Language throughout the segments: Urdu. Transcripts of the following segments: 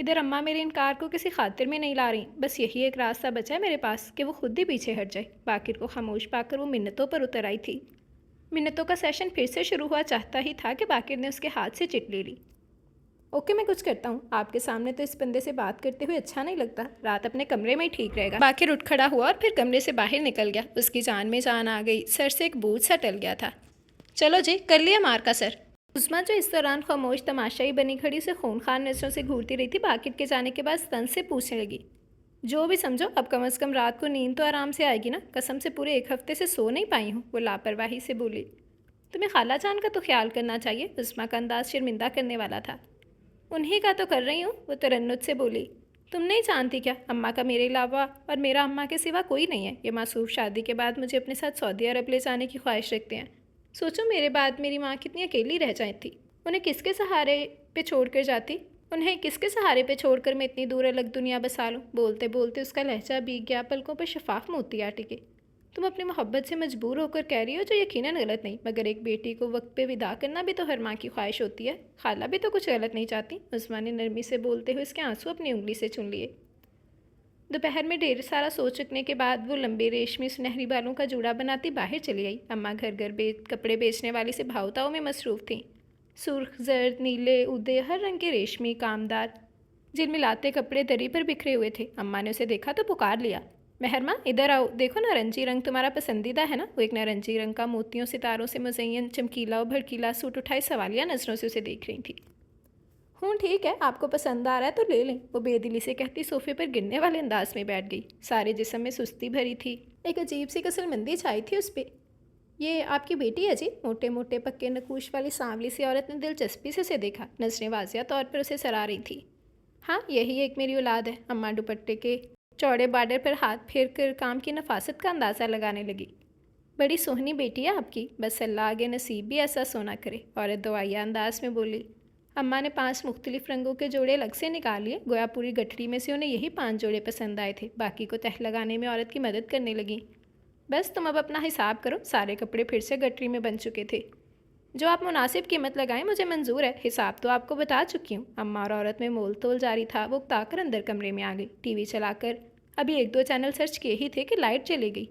ادھر اماں میرے انکار کو کسی خاطر میں نہیں لا رہی، بس یہی ایک راستہ بچا ہے میرے پاس کہ وہ خود ہی پیچھے ہٹ جائے۔ باقر کو خاموش پا کر وہ منتوں پر اتر آئی تھی۔ منتوں کا سیشن پھر سے شروع ہوا چاہتا ہی تھا کہ باقر نے اس کے ہاتھ سے چٹ لے لی۔ اوکے میں کچھ کرتا ہوں، آپ کے سامنے تو اس بندے سے بات کرتے ہوئے اچھا نہیں لگتا، رات اپنے کمرے میں ہی ٹھیک رہے گا۔ باقر اٹھ کھڑا ہوا اور پھر کمرے سے باہر نکل گیا۔ اس کی جان میں جان آ گئی، سر سے ایک بوجھ سا ٹل گیا تھا۔ چلو جی کر لیا مار کا سر۔ عظمیٰ جو اس دوران خاموش تماشائی بنی کھڑی اسے خونخوار نظروں سے گھورتی رہی تھی، باقر کے جانے کے بعد طنز سے پوچھنے لگی، جو بھی سمجھو اب کم از کم رات کو نیند تو آرام سے آئے گی نا؟ قسم سے پورے ایک ہفتے سے سو نہیں پائی ہوں۔ وہ لاپرواہی سے بولی۔ تمہیں خالہ جان کا تو خیال کرنا چاہیے۔ عظمیٰ کا انداز شرمندہ کرنے والا تھا۔ انہی کا تو کر رہی ہوں، وہ ترنت سے بولی۔ تم نہیں جانتی کیا اماں کا میرے علاوہ اور میرا اماں کے سوا کوئی نہیں ہے؟ یہ معصوف شادی کے بعد مجھے اپنے ساتھ سعودی عرب لے جانے کی خواہش رکھتے ہیں۔ سوچو میرے بعد میری ماں کتنی اکیلی رہ جائیں تھی، انہیں کس کے سہارے پہ چھوڑ کر جاتی؟ انہیں کس کے سہارے پہ چھوڑ کر میں اتنی دور الگ دنیا بسا لوں؟ بولتے بولتے اس کا لہجہ بھیگ گیا، پلکوں پر شفاف موتی آ ٹکے۔ تم اپنی محبت سے مجبور ہو کر کہہ رہی ہو، جو یقیناً غلط نہیں، مگر ایک بیٹی کو وقت پہ وداع کرنا بھی تو ہر ماں کی خواہش ہوتی ہے۔ خالہ بھی تو کچھ غلط نہیں چاہتی۔ عظمیٰ نے نرمی سے بولتے ہوئے اس کے آنسو اپنی انگلی سے چن لیے۔ دوپہر میں ڈھیر سارا سوچ چکنے کے بعد وہ لمبے ریشمی سنہری بالوں کا جوڑا بناتی باہر چلی آئی۔ اماں گھر گھر کپڑے بیچنے والی سے بھاؤ تاؤ میں مصروف تھیں۔ سرخ، زرد، نیلے، اودے، ہر رنگ کے ریشمی کامدار جھلملاتے کپڑے دری پر بکھرے ہوئے تھے۔ اماں نے اسے دیکھا تو پکار لیا، مہرماں ادھر آؤ، دیکھو نارنجی رنگ تمہارا پسندیدہ ہے نا؟ وہ ایک نارنجی رنگ کا موتیوں ستاروں سے مزین چمکیلا اور بھڑکیلا سوٹ اٹھائے سوالیہ نظروں سے اسے دیکھ رہی تھی۔ ہوں ٹھیک ہے، آپ کو پسند آ رہا ہے تو لے لیں، وہ بے دلی سے کہتی صوفے پر گرنے والے انداز میں بیٹھ گئی۔ سارے جسم میں سستی بھری تھی، ایک عجیب سی کسل مندی چھائی تھی اس پہ۔ یہ آپ کی بیٹی ہے جی؟ موٹے موٹے پکے نقوش والی سانولی سی عورت نے دلچسپی سے اسے دیکھا، نظریں واضح طور پر اسے سرا رہی تھی۔ ہاں یہی ایک میری اولاد ہے۔ اماں دوپٹے کے چوڑے بارڈر پر ہاتھ پھیر کر کام کی نفاست کا اندازہ لگانے لگی۔ بڑی سوہنی بیٹی ہے آپ کی، بس اللہ آگے نصیب بھی ایسا سونا کرے، عورت دعائیہ انداز میں بولی۔ اماں نے 5 مختلف رنگوں کے جوڑے الگ سے نکال لیے، گویا پوری گٹھڑی میں سے انہیں یہی 5 جوڑے پسند آئے تھے۔ باقی کو تہہ لگانے میں عورت کی مدد کرنے لگیں۔ بس تم اب اپنا حساب کرو، سارے کپڑے پھر سے گٹھڑی میں بن چکے تھے۔ جو آپ مناسب قیمت لگائیں مجھے منظور ہے، حساب تو آپ کو بتا چکی ہوں۔ اماں اور عورت میں مول تول جاری تھا۔ وہ اکتا کر اندر کمرے میں آ گئی، ٹی وی چلا کر ابھی 1-2 چینل سرچ کیے ہی تھے کہ لائٹ چلی گئی۔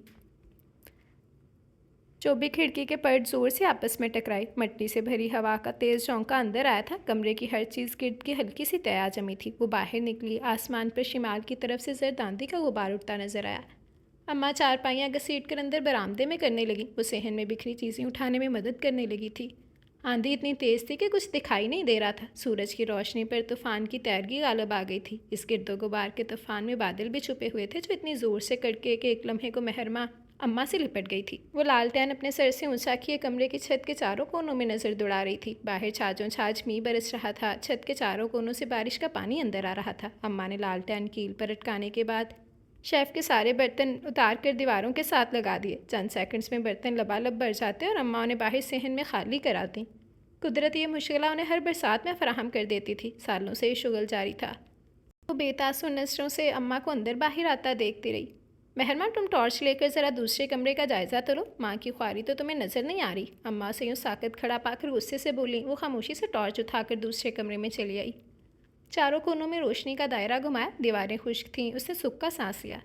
چوبی کھڑکی کے پرد زور سے آپس میں ٹکرائے، مٹی سے بھری ہوا کا تیز جھونکا اندر آیا تھا، کمرے کی ہر چیز گرد کی ہلکی سی تیا جمی تھی۔ وہ باہر نکلی، آسمان پر شمال کی طرف سے زرد آندھی کا غبار اٹھتا نظر آیا۔ اماں چارپائیاں گھسیٹ کر اندر برآمدے میں کرنے لگیں، وہ صحن میں بکھری چیزیں اٹھانے میں مدد کرنے لگی تھی۔ آندھی اتنی تیز تھی کہ کچھ دکھائی نہیں دے رہا تھا، سورج کی روشنی پر طوفان کی تیرگی غالب آ گئی تھی۔ اس گرد و غبار کے طوفان میں بادل بھی چھپے ہوئے تھے جو اتنی زور سے کڑکے کہ ایک لمحے کو مہرماں اماں سے لپٹ گئی تھی۔ وہ لالٹین اپنے سر سے اونچا کیے کمرے کی چھت کے چاروں کونوں میں نظر دوڑا رہی تھی۔ باہر چھاجوں چھاج می برس رہا تھا، چھت کے چاروں کونوں سے بارش کا پانی اندر آ رہا تھا۔ اماں نے لالٹین کیل پر اٹکانے کے بعد شیف کے سارے برتن اتار کر دیواروں کے ساتھ لگا دیے۔ چند سیکنڈز میں برتن لبالب بھر جاتے اور اماں انہیں باہر صحن میں خالی کراتی۔ قدرت یہ مشغلہ انہیں ہر برسات میں فراہم کر دیتی تھی، سالوں سے یہ شغل جاری تھا۔ وہ بے تاثر نظروں سے اماں کو اندر باہر آتا دیکھتی رہی۔ مہرماں تم ٹارچ لے کر ذرا دوسرے کمرے کا جائزہ تو لو، ماں کی خواری تو تمہیں نظر نہیں آ رہی؟ اماں سے یوں ساکت کھڑا پا کر غصے سے بولی۔ وہ خاموشی سے ٹارچ اٹھا کر دوسرے کمرے میں چلی آئی، چاروں کونوں میں روشنی کا دائرہ گھمایا، دیواریں خشک تھیں، اس نے سکھ کا سانس لیا۔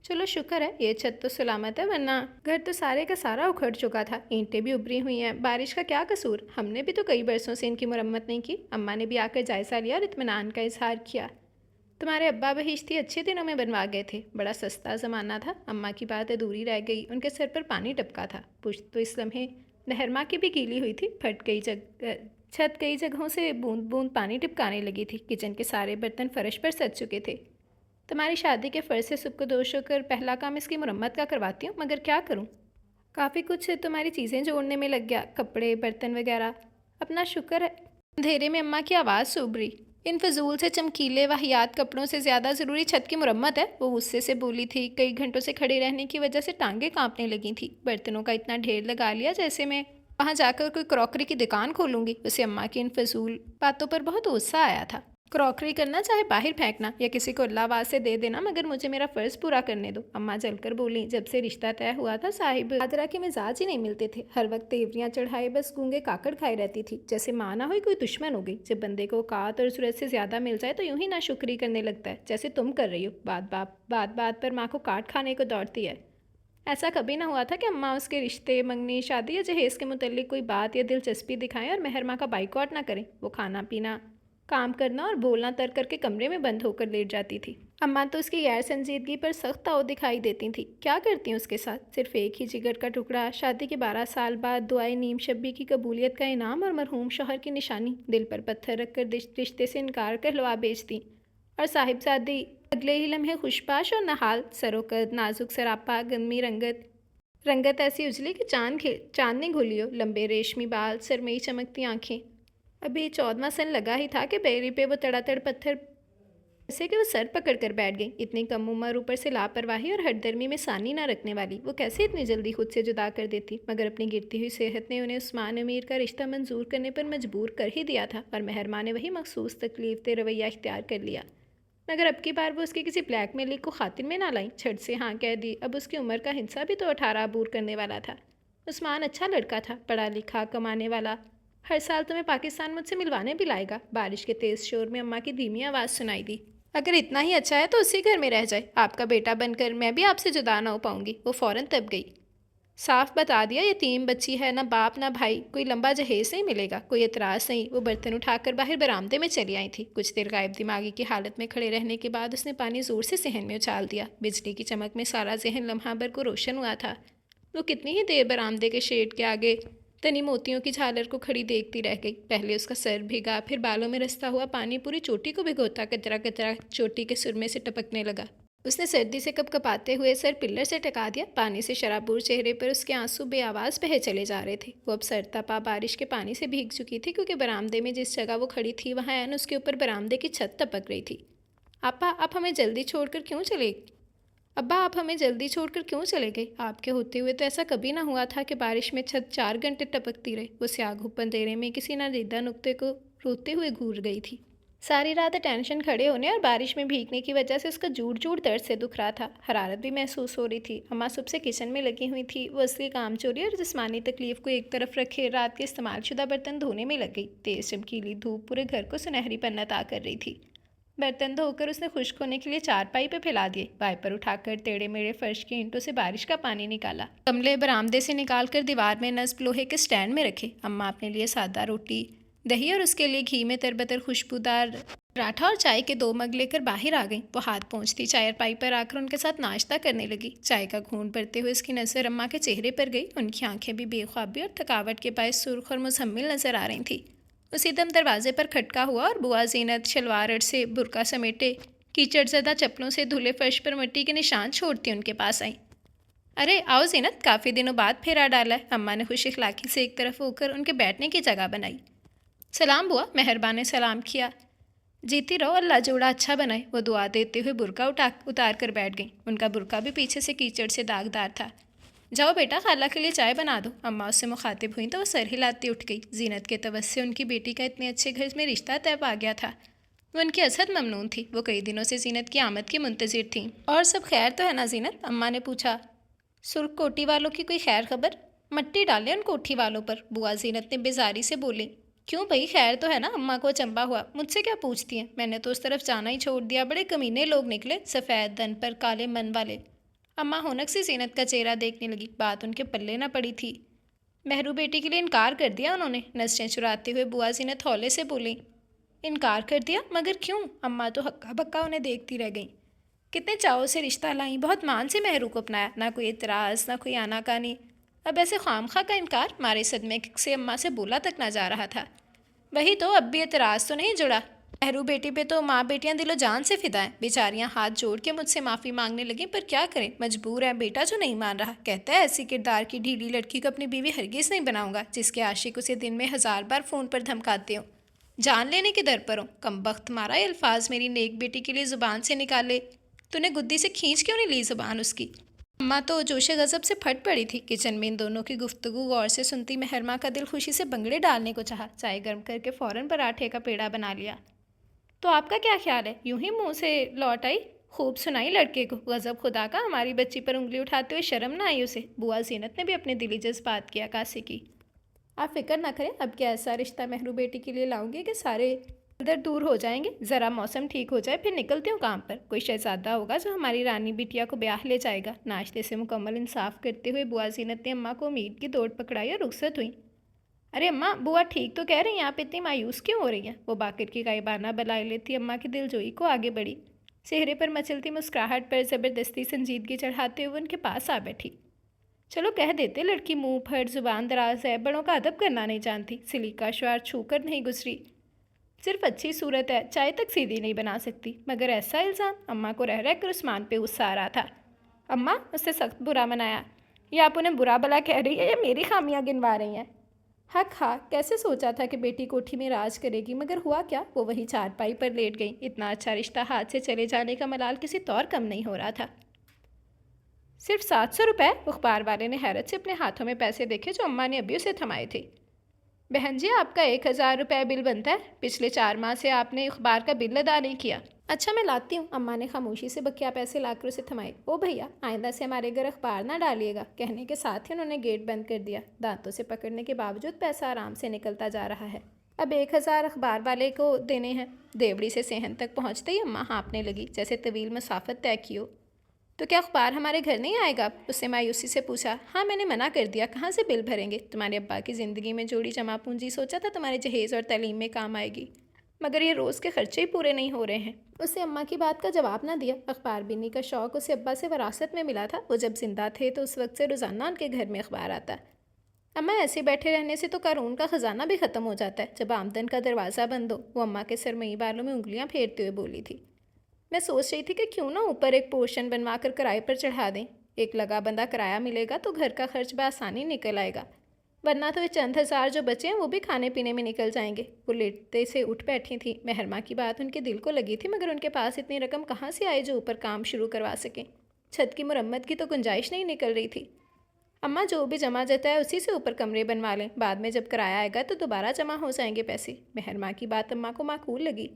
چلو شکر ہے یہ چھت تو سلامت ہے، ورنہ گھر تو سارے کا سارا اکھڑ چکا تھا، اینٹیں بھی ابری ہوئی ہیں، بارش کا کیا قصور، ہم نے بھی تو کئی برسوں سے ان کی مرمت نہیں کی۔ اماں نے بھی آ کر جائزہ لیا اور اطمینان کا اظہار کیا۔ تمہارے ابا بہشتی اچھے دنوں میں بنوا گئے تھے، بڑا سستا زمانہ تھا۔ اماں کی بات ادھوری رہ گئی، ان کے سر پر پانی ٹپکا تھا، پشت تو اس لمحے مہرماں کی بھی گیلی ہوئی تھی، چھت کئی جگہوں سے بوند بوند پانی ٹپکانے لگی تھی، کچن کے سارے برتن فرش پر سج چکے تھے۔ تمہاری شادی کے فرض سے سبکدوش ہو کر پہلا کام اس کی مرمت کا کرواتی ہوں، مگر کیا کروں، کافی کچھ تمہاری چیزیں جوڑنے میں لگ گیا، کپڑے برتن وغیرہ۔ اپنا شکر ہے۔ اندھیرے میں اماں کی آواز سوبری۔ ان فضول سے چمکیلے واہیات کپڑوں سے زیادہ ضروری چھت کی مرمت ہے، وہ غصے سے بولی تھی۔ کئی گھنٹوں سے کھڑے رہنے کی وجہ سے ٹانگیں کانپنے لگی تھیں۔ برتنوں کا اتنا ڈھیر لگا لیا جیسے میں وہاں جا کر کوئی کراکری کی دکان کھولوں گی۔ اسے اماں کی ان فضول باتوں پر بہت غصہ آیا تھا۔ کراکری کرنا چاہے باہر پھینکنا یا کسی کو اللہ آواز سے دے دینا، مگر مجھے میرا فرض پورا کرنے دو، اماں جل کر بولیں۔ جب سے رشتہ طے ہوا تھا صاحب آدرا کے مزاج ہی نہیں ملتے تھے، ہر وقت تیوریاں چڑھائے بس گونگے کاکڑ کھائی رہتی تھی، جیسے ماں نہ ہوئی کوئی دشمن ہو گئی۔ جب بندے کو اوقات اور ضرورت سے زیادہ مل جائے تو یوں ہی ناشکری کرنے لگتا ہے، جیسے تم کر رہی ہو، بات پر ماں کو کاٹ کھانے کو دوڑتی ہے۔ ایسا کبھی نہ ہوا تھا کہ اماں اس کے رشتے، منگنی، شادی یا جہیز کے متعلق کوئی بات یا دلچسپی دکھائیں اور مہر ماں کا بائیکاٹ نہ کریں۔ وہ کھانا پینا، کام کرنا اور بولنا ترک کر کے کمرے میں بند ہو کر لیٹ جاتی تھی۔ اماں تو اس کی غیر سنجیدگی پر سخت تاؤ دکھائی دیتی تھیں۔ کیا کرتی ہیں اس کے ساتھ؟ صرف ایک ہی جگر کا ٹکڑا، شادی کے 12 سال بعد دعائے نیم شبی کی قبولیت کا انعام اور مرحوم شوہر کی نشانی، دل پر پتھر رکھ کر رشتے سے انکار کہلوا بیچتی، اور صاحبزادی اگلے ہی لمحے خوشپاش اور نہال، سروقد، نازک سراپا، گندمی رنگت ایسی اجلی کہ چاندنی گھلی ہو، لمبے ریشمی بال، سرمئی چمکتی آنکھیں۔ ابھی 14واں سن لگا ہی تھا کہ بیری پہ وہ تڑا تڑ پتھر ایسے کہ وہ سر پکڑ کر بیٹھ گئی۔ اتنی کم عمر، اوپر سے لاپرواہی اور ہٹ درمی میں ثانی نہ رکھنے والی، وہ کیسے اتنی جلدی خود سے جدا کر دیتی؟ مگر اپنی گرتی ہوئی صحت نے انہیں عثمان امیر کا رشتہ منظور کرنے پر مجبور کر ہی دیا تھا، اور مہر ماں نے وہی مخصوص تکلیف دہ رویہ اختیار کر لیا۔ مگر اب کی بار وہ اس کی کسی بلیک میلنگ کو خاطر میں نہ لائیں، چھٹ سے ہاں کہہ دی۔ اب اس کی عمر کا ہنسا بھی تو 18 عبور کرنے والا تھا۔ عثمان اچھا لڑکا تھا، پڑھا لکھا، کمانے والا، ہر سال تمہیں پاکستان مجھ سے ملوانے بھی لائے گا۔ بارش کے تیز شور میں اماں کی دھیمی آواز سنائی دی۔ اگر اتنا ہی اچھا ہے تو اسی گھر میں رہ جائے، آپ کا بیٹا بن کر میں بھی آپ سے جدا نہ ہو پاؤں گی۔ وہ فوراً تب گئی۔ صاف بتا دیا یتیم بچی ہے، نہ باپ نہ بھائی، کوئی لمبا جہیز نہیں ملے گا، کوئی اعتراض نہیں۔ وہ برتن اٹھا کر باہر برآمدے میں چلی آئی تھی۔ کچھ دیر غائب دماغی کی حالت میں کھڑے رہنے کے بعد اس نے پانی زور سے صحن میں اچھال دیا۔ بجلی کی چمک میں سارا ذہن لمحہ بھر کو روشن ہوا تھا۔ وہ کتنی ہی دیر برآمدے کے شیڈ کے آگے تنی موتیوں کی جھالر کو کھڑی دیکھتی رہ گئی۔ پہلے اس کا سر بھیگا، پھر بالوں میں رستا ہوا پانی پوری چوٹی کو بھگوتا قطرہ قطرہ چوٹی کے سرمے سے ٹپکنے لگا۔ اس نے سردی سے کپ کپاتے ہوئے سر پلر سے ٹکا دیا۔ پانی سے شرابور چہرے پر اس کے آنسو بے آواز بہہ چلے جا رہے تھے۔ وہ اب سر تپا بارش کے پانی سے بھیگ چکی تھی، کیونکہ برآمدے میں جس جگہ وہ کھڑی تھی وہاں عین اس کے اوپر برآمدے کی چھت ٹپک رہی تھی۔ ابا آپ ہمیں جلدی چھوڑ کر کیوں چلے گئے؟ آپ کے ہوتے ہوئے تو ایسا کبھی نہ ہوا تھا کہ بارش میں چھت 4 گھنٹے ٹپکتی رہے۔ وہ سیاہ گھپ اندھیرے میں کسی نادیدہ نقطے کو روتے ہوئے گھور گئی تھی۔ ساری رات ٹینشن کھڑے ہونے اور بارش میں بھیگنے کی وجہ سے اس کا جوڑ درد سے دکھ رہا تھا۔ حرارت بھی محسوس ہو رہی تھی۔ اماں صبح سے کچن میں لگی ہوئی تھی۔ وہ اصلی کام چوری اور جسمانی تکلیف کو ایک طرف رکھے رات کے استعمال شدہ برتن دھونے میں لگ گئی۔ تیز چمکیلی دھوپ پورے گھر کو سنہری پن عطا کر رہی تھی۔ برتن دھو کر اس نے خشک ہونے کے لیے چارپائی پہ پھیلا دیے۔ وائپر اٹھا کر ٹیڑھے میڑھے فرش کی اینٹوں سے بارش کا پانی نکالا۔ گملے برآمدے سے نکال کر دیوار میں نصب لوہے کے سٹینڈ میں رکھے۔ اماں اپنے لیے سادہ روٹی، دہی اور اس کے لیے گھی میں تربتر خوشبودار پراٹھا اور چائے کے 2 مگ لے کر باہر آ گئیں۔ وہ ہاتھ پہنچتی چارپائی پر آ کر ان کے ساتھ ناشتہ کرنے لگی۔ چائے کا گھونٹ بھرتے ہوئے اس کی نظر اماں کے چہرے پر گئی۔ ان کی آنکھیں بھی بے خوابی اور تھکاوٹ کے باعث سرخ اور مزمل نظر آ رہی تھیں۔ اسی دم دروازے پر کھٹکا ہوا اور بوا زینت شلوار سے برقع سمیٹے کیچڑ زدہ چپلوں سے دھلے فرش پر مٹی کے نشان چھوڑتی ان کے پاس آئیں۔ ارے آؤ زینت، کافی دنوں بعد پھیرا ڈالا ہے۔ اماں نے خوش اخلاقی سے ایک طرف ہو کر ان کے بیٹھنے کی جگہ بنائی۔ سلام بوا، مہربان نے سلام کیا۔ جیتی رہو، اللہ جوڑا اچھا بنائے۔ وہ دعا دیتے ہوئے برقع اتار کر بیٹھ گئیں۔ ان کا برقع بھی پیچھے سے کیچڑ سے داغدار تھا۔ جاؤ بیٹا، خالہ کے لیے چائے بنا دو۔ اماں اس سے مخاطب ہوئیں تو وہ سر ہلاتی اٹھ گئی۔ زینت کے توسع ان کی بیٹی کا اتنے اچھے گھر میں رشتہ طے پا گیا تھا۔ وہ ان کی ازحد ممنون تھی۔ وہ کئی دنوں سے زینت کی آمد کی منتظر تھیں۔ اور سب خیر تو ہے نا زینت؟ اماں نے پوچھا۔ سرخ کوٹھی والوں کی کوئی خیر خبر؟ مٹی ڈالے ان کوٹھی والوں پر، بوا زینت نے بیزاری سے بولی۔ کیوں بھائی، خیر تو ہے نا؟ اماں کو اچنبھا ہوا۔ مجھ سے کیا پوچھتی ہیں؟ میں نے تو اس طرف جانا ہی چھوڑ دیا، بڑے کمینے لوگ نکلے، سفید دن پر کالے من والے۔ اماں ہونک سے زینت کا چہرہ دیکھنے لگی۔ بات ان کے پلے نہ پڑی تھی۔ مہرو بیٹی کے لیے انکار کر دیا انہوں نے، نظریں چراتے ہوئے بوا زینت ہولے سے بولیں۔ انکار کر دیا؟ مگر کیوں؟ اماں تو ہکا بکا انہیں دیکھتی رہ گئیں۔ کتنے چاؤ سے رشتہ لائیں، بہت مان سے مہرو کو اپنایا، نہ کوئی اعتراض، نہ کوئی آناکانی۔ اب ایسے خام خواہ کا انکار؟ مارے صدمے سے اماں سے بولا تک نہ جا رہا تھا۔ وہی تو، اب بھی اعتراض تو نہیں جڑا؟ مہرو بیٹی پہ تو ماں بیٹیاں دل و جان سے فدا ہیں۔ بیچاریاں ہاتھ جوڑ کے مجھ سے معافی مانگنے لگیں، پر کیا کریں، مجبور ہے۔ بیٹا جو نہیں مان رہا، کہتا ہے ایسی کردار کی ڈھیلی لڑکی کو اپنی بیوی ہرگز نہیں بناؤں گا جس کے عاشق اسے دن میں 1000 بار فون پر دھمکاتے ہوں، جان لینے کے در پر ہوں۔ کم بخت مارا، یہ الفاظ میری نیک بیٹی کے لیے زبان سے نکالے تو نے گدی سے کھینچ کیوں نہیں لی زبان اس کی؟ اماں تو جوش غضب سے پھٹ پڑی تھی۔ کچن میں ان دونوں کی گفتگو غور سے سنتی مہرماں کا دل خوشی سے بنگڑے ڈالنے کو چاہا۔ چائے گرم کر کے فوراً پراٹھے کا پیڑا بنا لیا۔ تو آپ کا کیا خیال ہے؟ یوں ہی منہ سے لوٹ آئی۔ خوب سنائی لڑکے کو، غضب خدا کا، ہماری بچی پر انگلی اٹھاتے ہوئے شرم نہ آئی اسے۔ بوا زینت نے بھی اپنے دلی جذبات کی عکاسی کی۔ آپ فکر نہ کریں، اب کیا ایسا رشتہ مہرو بیٹی کے لیے لاؤں گی کہ سارے ادھر دور ہو جائیں گے۔ ذرا موسم ٹھیک ہو جائے پھر نکلتی ہوں کام پر۔ کوئی شہزادہ ہوگا جو ہماری رانی بیٹیا کو بیاہ لے جائے گا۔ ناشتے سے مکمل انصاف کرتے ہوئے بوا زینت نے اماں کو امید کی دوڑ پکڑائی اور رخصت ہوئی۔ ارے اماں، بوا ٹھیک تو کہہ رہی ہیں، آپ اتنی مایوس کیوں ہو رہی ہیں؟ وہ باقر کی غائبانہ بلائے لیتی اماں کی دل جوئی کو آگے بڑھی۔ چہرے پر مچلتی مسکراہٹ پر زبردستی سنجیدگی چڑھاتے ہوئے ان کے پاس آ بیٹھی۔ چلو کہہ دیتے، لڑکی منہ پھٹ زبان دراز ہے، بڑوں کا ادب کرنا نہیں جانتی، سلیقہ شعار چھو کر نہیں گزری، صرف اچھی صورت ہے، چائے تک سیدھی نہیں بنا سکتی۔ مگر ایسا الزام؟ اماں کو رہ کر عثمان پہ غصہ آ رہا تھا۔ اماں، اس سے سخت برا منایا۔ یہ آپ انہیں برا بلا کہہ رہی ہے یا میری خامیاں گنوا رہی ہیں؟ حق ہاں، کیسے سوچا تھا کہ بیٹی کوٹھی میں راج کرے گی، مگر ہوا کیا؟ وہ وہی چارپائی پر لیٹ گئی۔ اتنا اچھا رشتہ ہاتھ سے چلے جانے کا ملال کسی طور کم نہیں ہو رہا تھا۔ صرف 700 روپے؟ اخبار والے نے حیرت سے اپنے ہاتھوں میں پیسے دیکھے جو اماں نے ابھی اسے تھمائے تھے۔ بہن جی، آپ کا 1000 روپے بل بنتا ہے، پچھلے 4 ماہ سے آپ نے اخبار کا بل ادا نہیں کیا۔ اچھا میں لاتی ہوں۔ اماں نے خاموشی سے بقیہ پیسے لا کر اسے تھمائے۔ او بھیا، آئندہ سے ہمارے گھر اخبار نہ ڈالیے گا، کہنے کے ساتھ ہی انہوں نے گیٹ بند کر دیا۔ دانتوں سے پکڑنے کے باوجود پیسہ آرام سے نکلتا جا رہا ہے۔ اب 1000 اخبار والے کو دینے ہیں۔ دیوڑی سے صحن تک پہنچتے ہی اماں ہانپنے لگی جیسے طویل مسافت طے کی ہو۔ تو کیا اخبار ہمارے گھر نہیں آئے گا؟ اس سے مایوسی سے پوچھا۔ ہاں میں نے منع کر دیا، کہاں سے بل بھریں گے؟ تمہارے ابا کی زندگی میں جوڑی جمع پونجی سوچا تھا تمہارے جہیز اور تعلیم میں کام آئے گی، مگر یہ روز کے خرچے ہی پورے نہیں ہو رہے ہیں۔ اس نے اماں کی بات کا جواب نہ دیا۔ اخبار بینی کا شوق اسے ابا سے وراثت میں ملا تھا۔ وہ جب زندہ تھے تو اس وقت سے روزانہ ان کے گھر میں اخبار آتا۔ اماں، ایسے بیٹھے رہنے سے تو قارون کا خزانہ بھی ختم ہو جاتا ہے جب آمدن کا دروازہ بند ہو۔ وہ اماں کے سرمئی بالوں میں انگلیاں پھیرتے ہوئے بولی تھی۔ میں سوچ رہی تھی کہ کیوں نہ اوپر ایک پورشن بنوا کر کرائے پر چڑھا دیں۔ ایک لگا بندہ کرایہ ملے گا تو گھر کا خرچ بآسانی نکل آئے گا، ورنہ تو یہ چند ہزار جو بچے ہیں وہ بھی کھانے پینے میں نکل جائیں گے۔ وہ لیٹتے سے اٹھ بیٹھی تھیں۔ مہرماں کی بات ان کے دل کو لگی تھی، مگر ان کے پاس اتنی رقم کہاں سے آئے جو اوپر کام شروع کروا سکیں؟ چھت کی مرمت کی تو گنجائش نہیں نکل رہی تھی۔ اماں، جو بھی جمع جاتا ہے اسی سے اوپر کمرے بنوا لیں، بعد میں جب کرایہ آئے گا تو دوبارہ جمع ہو جائیں گے پیسے۔ مہرماں کی بات اماں کو معقول لگی۔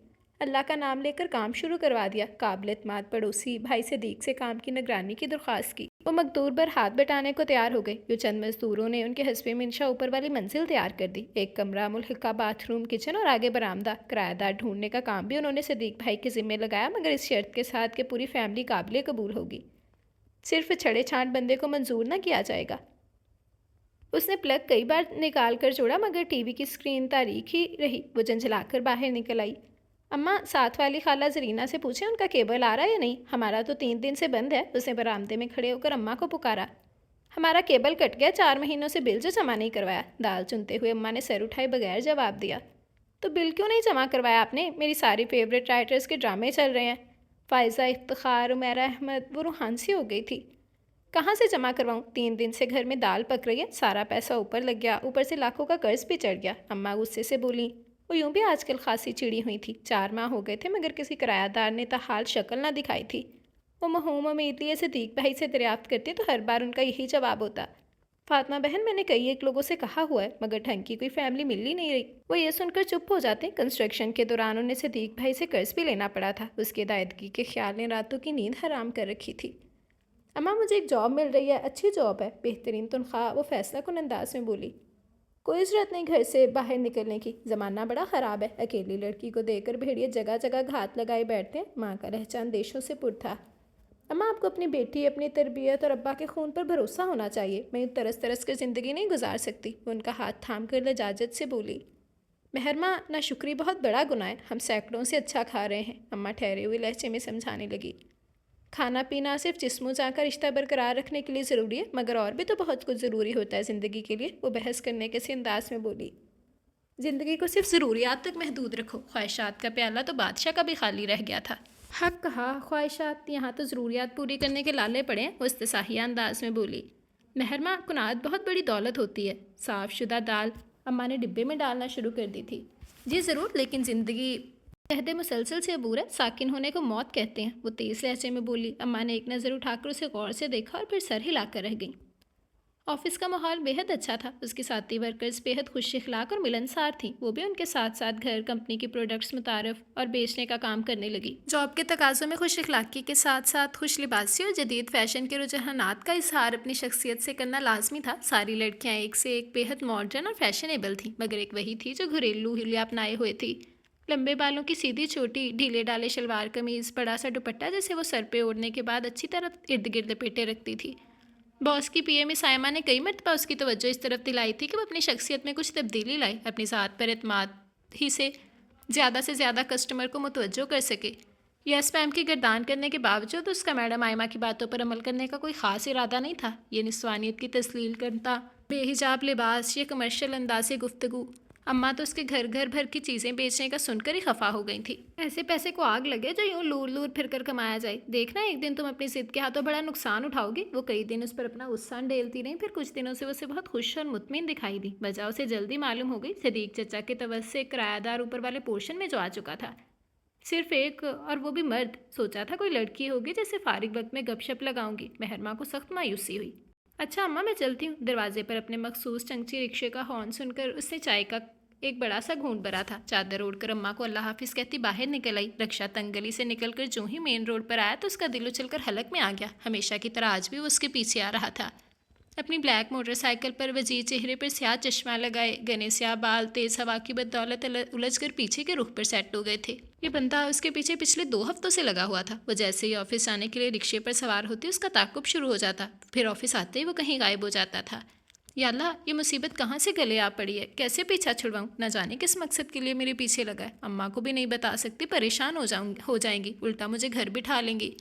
اللہ کا نام لے کر کام شروع کروا دیا۔ قابل اعتماد پڑوسی بھائی صدیق سے کام کی نگرانی کی درخواست کی۔ وہ مقدور پر ہاتھ بٹانے کو تیار ہو گئے۔ یوں چند مزدوروں نے ان کے حسب منشا اوپر والی منزل تیار کر دی۔ ایک کمرہ، ملحقہ باتھ روم، کچن اور آگے برآمدہ۔ کرایہ دار ڈھونڈنے کا کام بھی انہوں نے صدیق بھائی کے ذمہ لگایا، مگر اس شرط کے ساتھ کہ پوری فیملی قابل قبول ہوگی، صرف چھڑے چھانٹ بندے کو منظور نہ کیا جائے گا۔ اس نے پلگ کئی بار نکال کر جوڑا مگر ٹی وی کی اسکرین تاریک ہی رہی۔ وہ جھنجھلا کر باہر نکل آئی۔ اماں، ساتھ والی خالہ زرینہ سے پوچھیں ان کا کیبل آ رہا ہے یا نہیں؟ ہمارا تو 3 دن سے بند ہے۔ اس نے برآمدے میں کھڑے ہو کر اماں کو پکارا۔ ہمارا کیبل کٹ گیا، 4 مہینوں سے بل جو جمع نہیں کروایا۔ دال چنتے ہوئے اماں نے سر اٹھائے بغیر جواب دیا۔ تو بل کیوں نہیں جمع کروایا آپ نے؟ میری ساری فیوریٹ رائٹرز کے ڈرامے چل رہے ہیں، فائزہ افتخار، عمیرہ احمد۔ وہ روحان سی ہو گئی تھی۔ کہاں سے جمع کرواؤں؟ 3 دن سے گھر میں دال پک رہی ہے، سارا پیسہ اوپر لگ گیا، اوپر سے لاکھوں کا قرض بھی چڑھ گیا۔ اماں غصے سے بولیں۔ وہ یوں بھی آج کل خاصی چڑی ہوئی تھی۔ 4 ماہ ہو گئے تھے مگر کسی کرایہ دار نے تاحال شکل نہ دکھائی تھی۔ وہ محوم امید لیے صدیق بھائی سے دریافت کرتے تو ہر بار ان کا یہی جواب ہوتا، فاطمہ بہن، میں نے کئی ایک لوگوں سے کہا ہوا ہے مگر ڈھنگ کی کوئی فیملی مل ہی نہیں رہی۔ وہ یہ سن کر چپ ہو جاتے۔ کنسٹرکشن کے دوران انہیں صدیق بھائی سے قرض بھی لینا پڑا تھا۔ اس کی ادائیگی کے خیال نے راتوں کی نیند حرام کر رکھی تھی۔ اماں، مجھے ایک جاب مل رہی ہے، اچھی جاب ہے، بہترین تنخواہ۔ وہ فیصلہ کن انداز میں بولی۔ کوئی ضرورت نہیں گھر سے باہر نکلنے کی، زمانہ بڑا خراب ہے۔ اکیلی لڑکی کو دے کر بھیڑیے جگہ جگہ گھات لگائے بیٹھتے ہیں۔ ماں کا لہجہ اندیشوں سے پر تھا۔ اماں، آپ کو اپنی بیٹی، اپنی تربیت اور ابا کے خون پر بھروسہ ہونا چاہیے۔ میں ترس ترس کر زندگی نہیں گزار سکتی۔ وہ ان کا ہاتھ تھام کر لجاجت سے بولی۔ مہرماں، ناشکری بہت بڑا گناہ ہے، ہم سینکڑوں سے اچھا کھا رہے ہیں۔ اماں ٹھہرے ہوئے لہجے میں سمجھانے لگی۔ کھانا پینا صرف جسم و جاں کا رشتہ برقرار رکھنے کے لیے ضروری ہے، مگر اور بھی تو بہت کچھ ضروری ہوتا ہے زندگی کے لیے۔ وہ بحث کرنے کے سے انداز میں بولی۔ زندگی کو صرف ضروریات تک محدود رکھو، خواہشات کا پیالہ تو بادشاہ کا بھی خالی رہ گیا تھا۔ حق کہا، خواہشات، یہاں تو ضروریات پوری کرنے کے لالے پڑے ہیں۔ وہ استثنائیہ انداز میں بولی۔ مہرماں، قناعت بہت بڑی دولت ہوتی ہے۔ صاف شدہ دال اماں نے ڈبے میں ڈالنا شروع کر دی تھی۔ جی ضرور، لیکن زندگی عہد مسلسل سے عبور ہے، ساکن ہونے کو موت کہتے ہیں۔ وہ تیز لہجے میں بولی۔ اماں نے ایک نظر اٹھا کر اسے غور سے دیکھا اور پھر سر ہلا کر رہ گئیں۔ آفس کا ماحول بےحد اچھا تھا۔ اس کے ساتھی ورکرز بےحد خوش اخلاق اور ملنسار تھیں۔ وہ بھی ان کے ساتھ ساتھ گھر کمپنی کی پروڈکٹس متعارف اور بیچنے کا کام کرنے لگی۔ جاب کے تقاضوں میں خوش اخلاقی کے ساتھ ساتھ خوش لباسی اور جدید فیشن کے رجحانات کا اظہار اپنی شخصیت سے کرنا لازمی تھا۔ ساری لڑکیاں ایک سے ایک بےحد ماڈرن اور فیشنیبل تھیں، مگر ایک وہی تھی جو گھریلو حلیہ اپنائے ہوئے تھی۔ لمبے بالوں کی سیدھی چھوٹی ڈھیلے ڈالے شلوار قمیض، بڑا سا دوپٹہ جسے وہ سر پہ اوڑھنے کے بعد اچھی طرح ارد گرد لپیٹے رکھتی تھی۔ باس کی پی اے میں سائمہ نے کئی مرتبہ اس کی توجہ اس طرف دلائی تھی کہ وہ اپنی شخصیت میں کچھ تبدیلی لائے، اپنی ذات پر اعتماد ہی سے زیادہ کسٹمر کو متوجہ کر سکے۔ یس میم کی گردان کرنے کے باوجود اس کا میڈم آئمہ کی باتوں پر عمل کرنے کا کوئی خاص ارادہ نہیں تھا۔ یہ نسوانیت کی تسلیل کرتا بے حجاب لباس، یہ کمرشل انداز گفتگو، اماں تو اس کے گھر بھر کی چیزیں بیچنے کا سن کر ہی خفا ہو گئی تھی۔ ایسے پیسے کو آگ لگے جو یوں لور لور پھر کر کمایا جائے۔ دیکھنا ایک دن تم اپنی ضد کے ہاتھوں بڑا نقصان اٹھاؤ گی۔ وہ کئی دن اس پر اپنا غصہ ڈیلتی رہیں، پھر کچھ دنوں سے اسے بہت خوش اور مطمئن دکھائی دی۔ وجہ اسے جلدی معلوم ہو گئی۔ صدیق چچا کے توسط سے کرایہ دار اوپر والے پورشن میں جو آ چکا تھا، صرف ایک، اور وہ بھی مرد۔ سوچا تھا کوئی لڑکی ہوگی جسے فارغ وقت میں گپ شپ لگاؤں گی۔ مہرماں کو سخت مایوسی ہوئی۔ اچھا اماں میں چلتی ہوں۔ دروازے پر اپنے مخصوص چنچی رکشے کا ہارن سن کر اس نے چائے کا ایک بڑا سا گھونٹ بھرا تھا۔ چادر اوڑھ کر اماں کو اللہ حافظ کہتی باہر نکل آئی۔ رکشہ تنگ گلی سے نکل کر جو ہی مین روڈ پر آیا تو اس کا دل اچھل کر حلق میں آ گیا۔ ہمیشہ کی طرح آج بھی وہ اس کے پیچھے آ رہا تھا، اپنی بلیک موٹر سائیکل پر، وجیح چہرے پر سیاہ چشمہ لگائے، گھنے سیاہ بال تیز ہوا کی بدولت الجھ کر پیچھے کے رخ پر سیٹ ہو گئے تھے۔ یہ بندہ اس کے پیچھے پچھلے 2 ہفتوں سے لگا ہوا تھا۔ وہ جیسے ہی آفس جانے کے لیے رکشے پر سوار ہوتی اس کا تعاقب شروع ہو جاتا، پھر آفس آتے ہی وہ کہیں غائب ہو جاتا تھا۔ یا اللہ، یہ مصیبت کہاں سے گلے آ پڑی ہے؟ کیسے پیچھا چھڑواؤں؟ نہ جانے کس مقصد کے لیے میرے پیچھے لگا ہے۔ اماں کو بھی نہیں بتا سکتی، پریشان ہو جائیں گی، الٹا مجھے گھر بٹھا لیں گی۔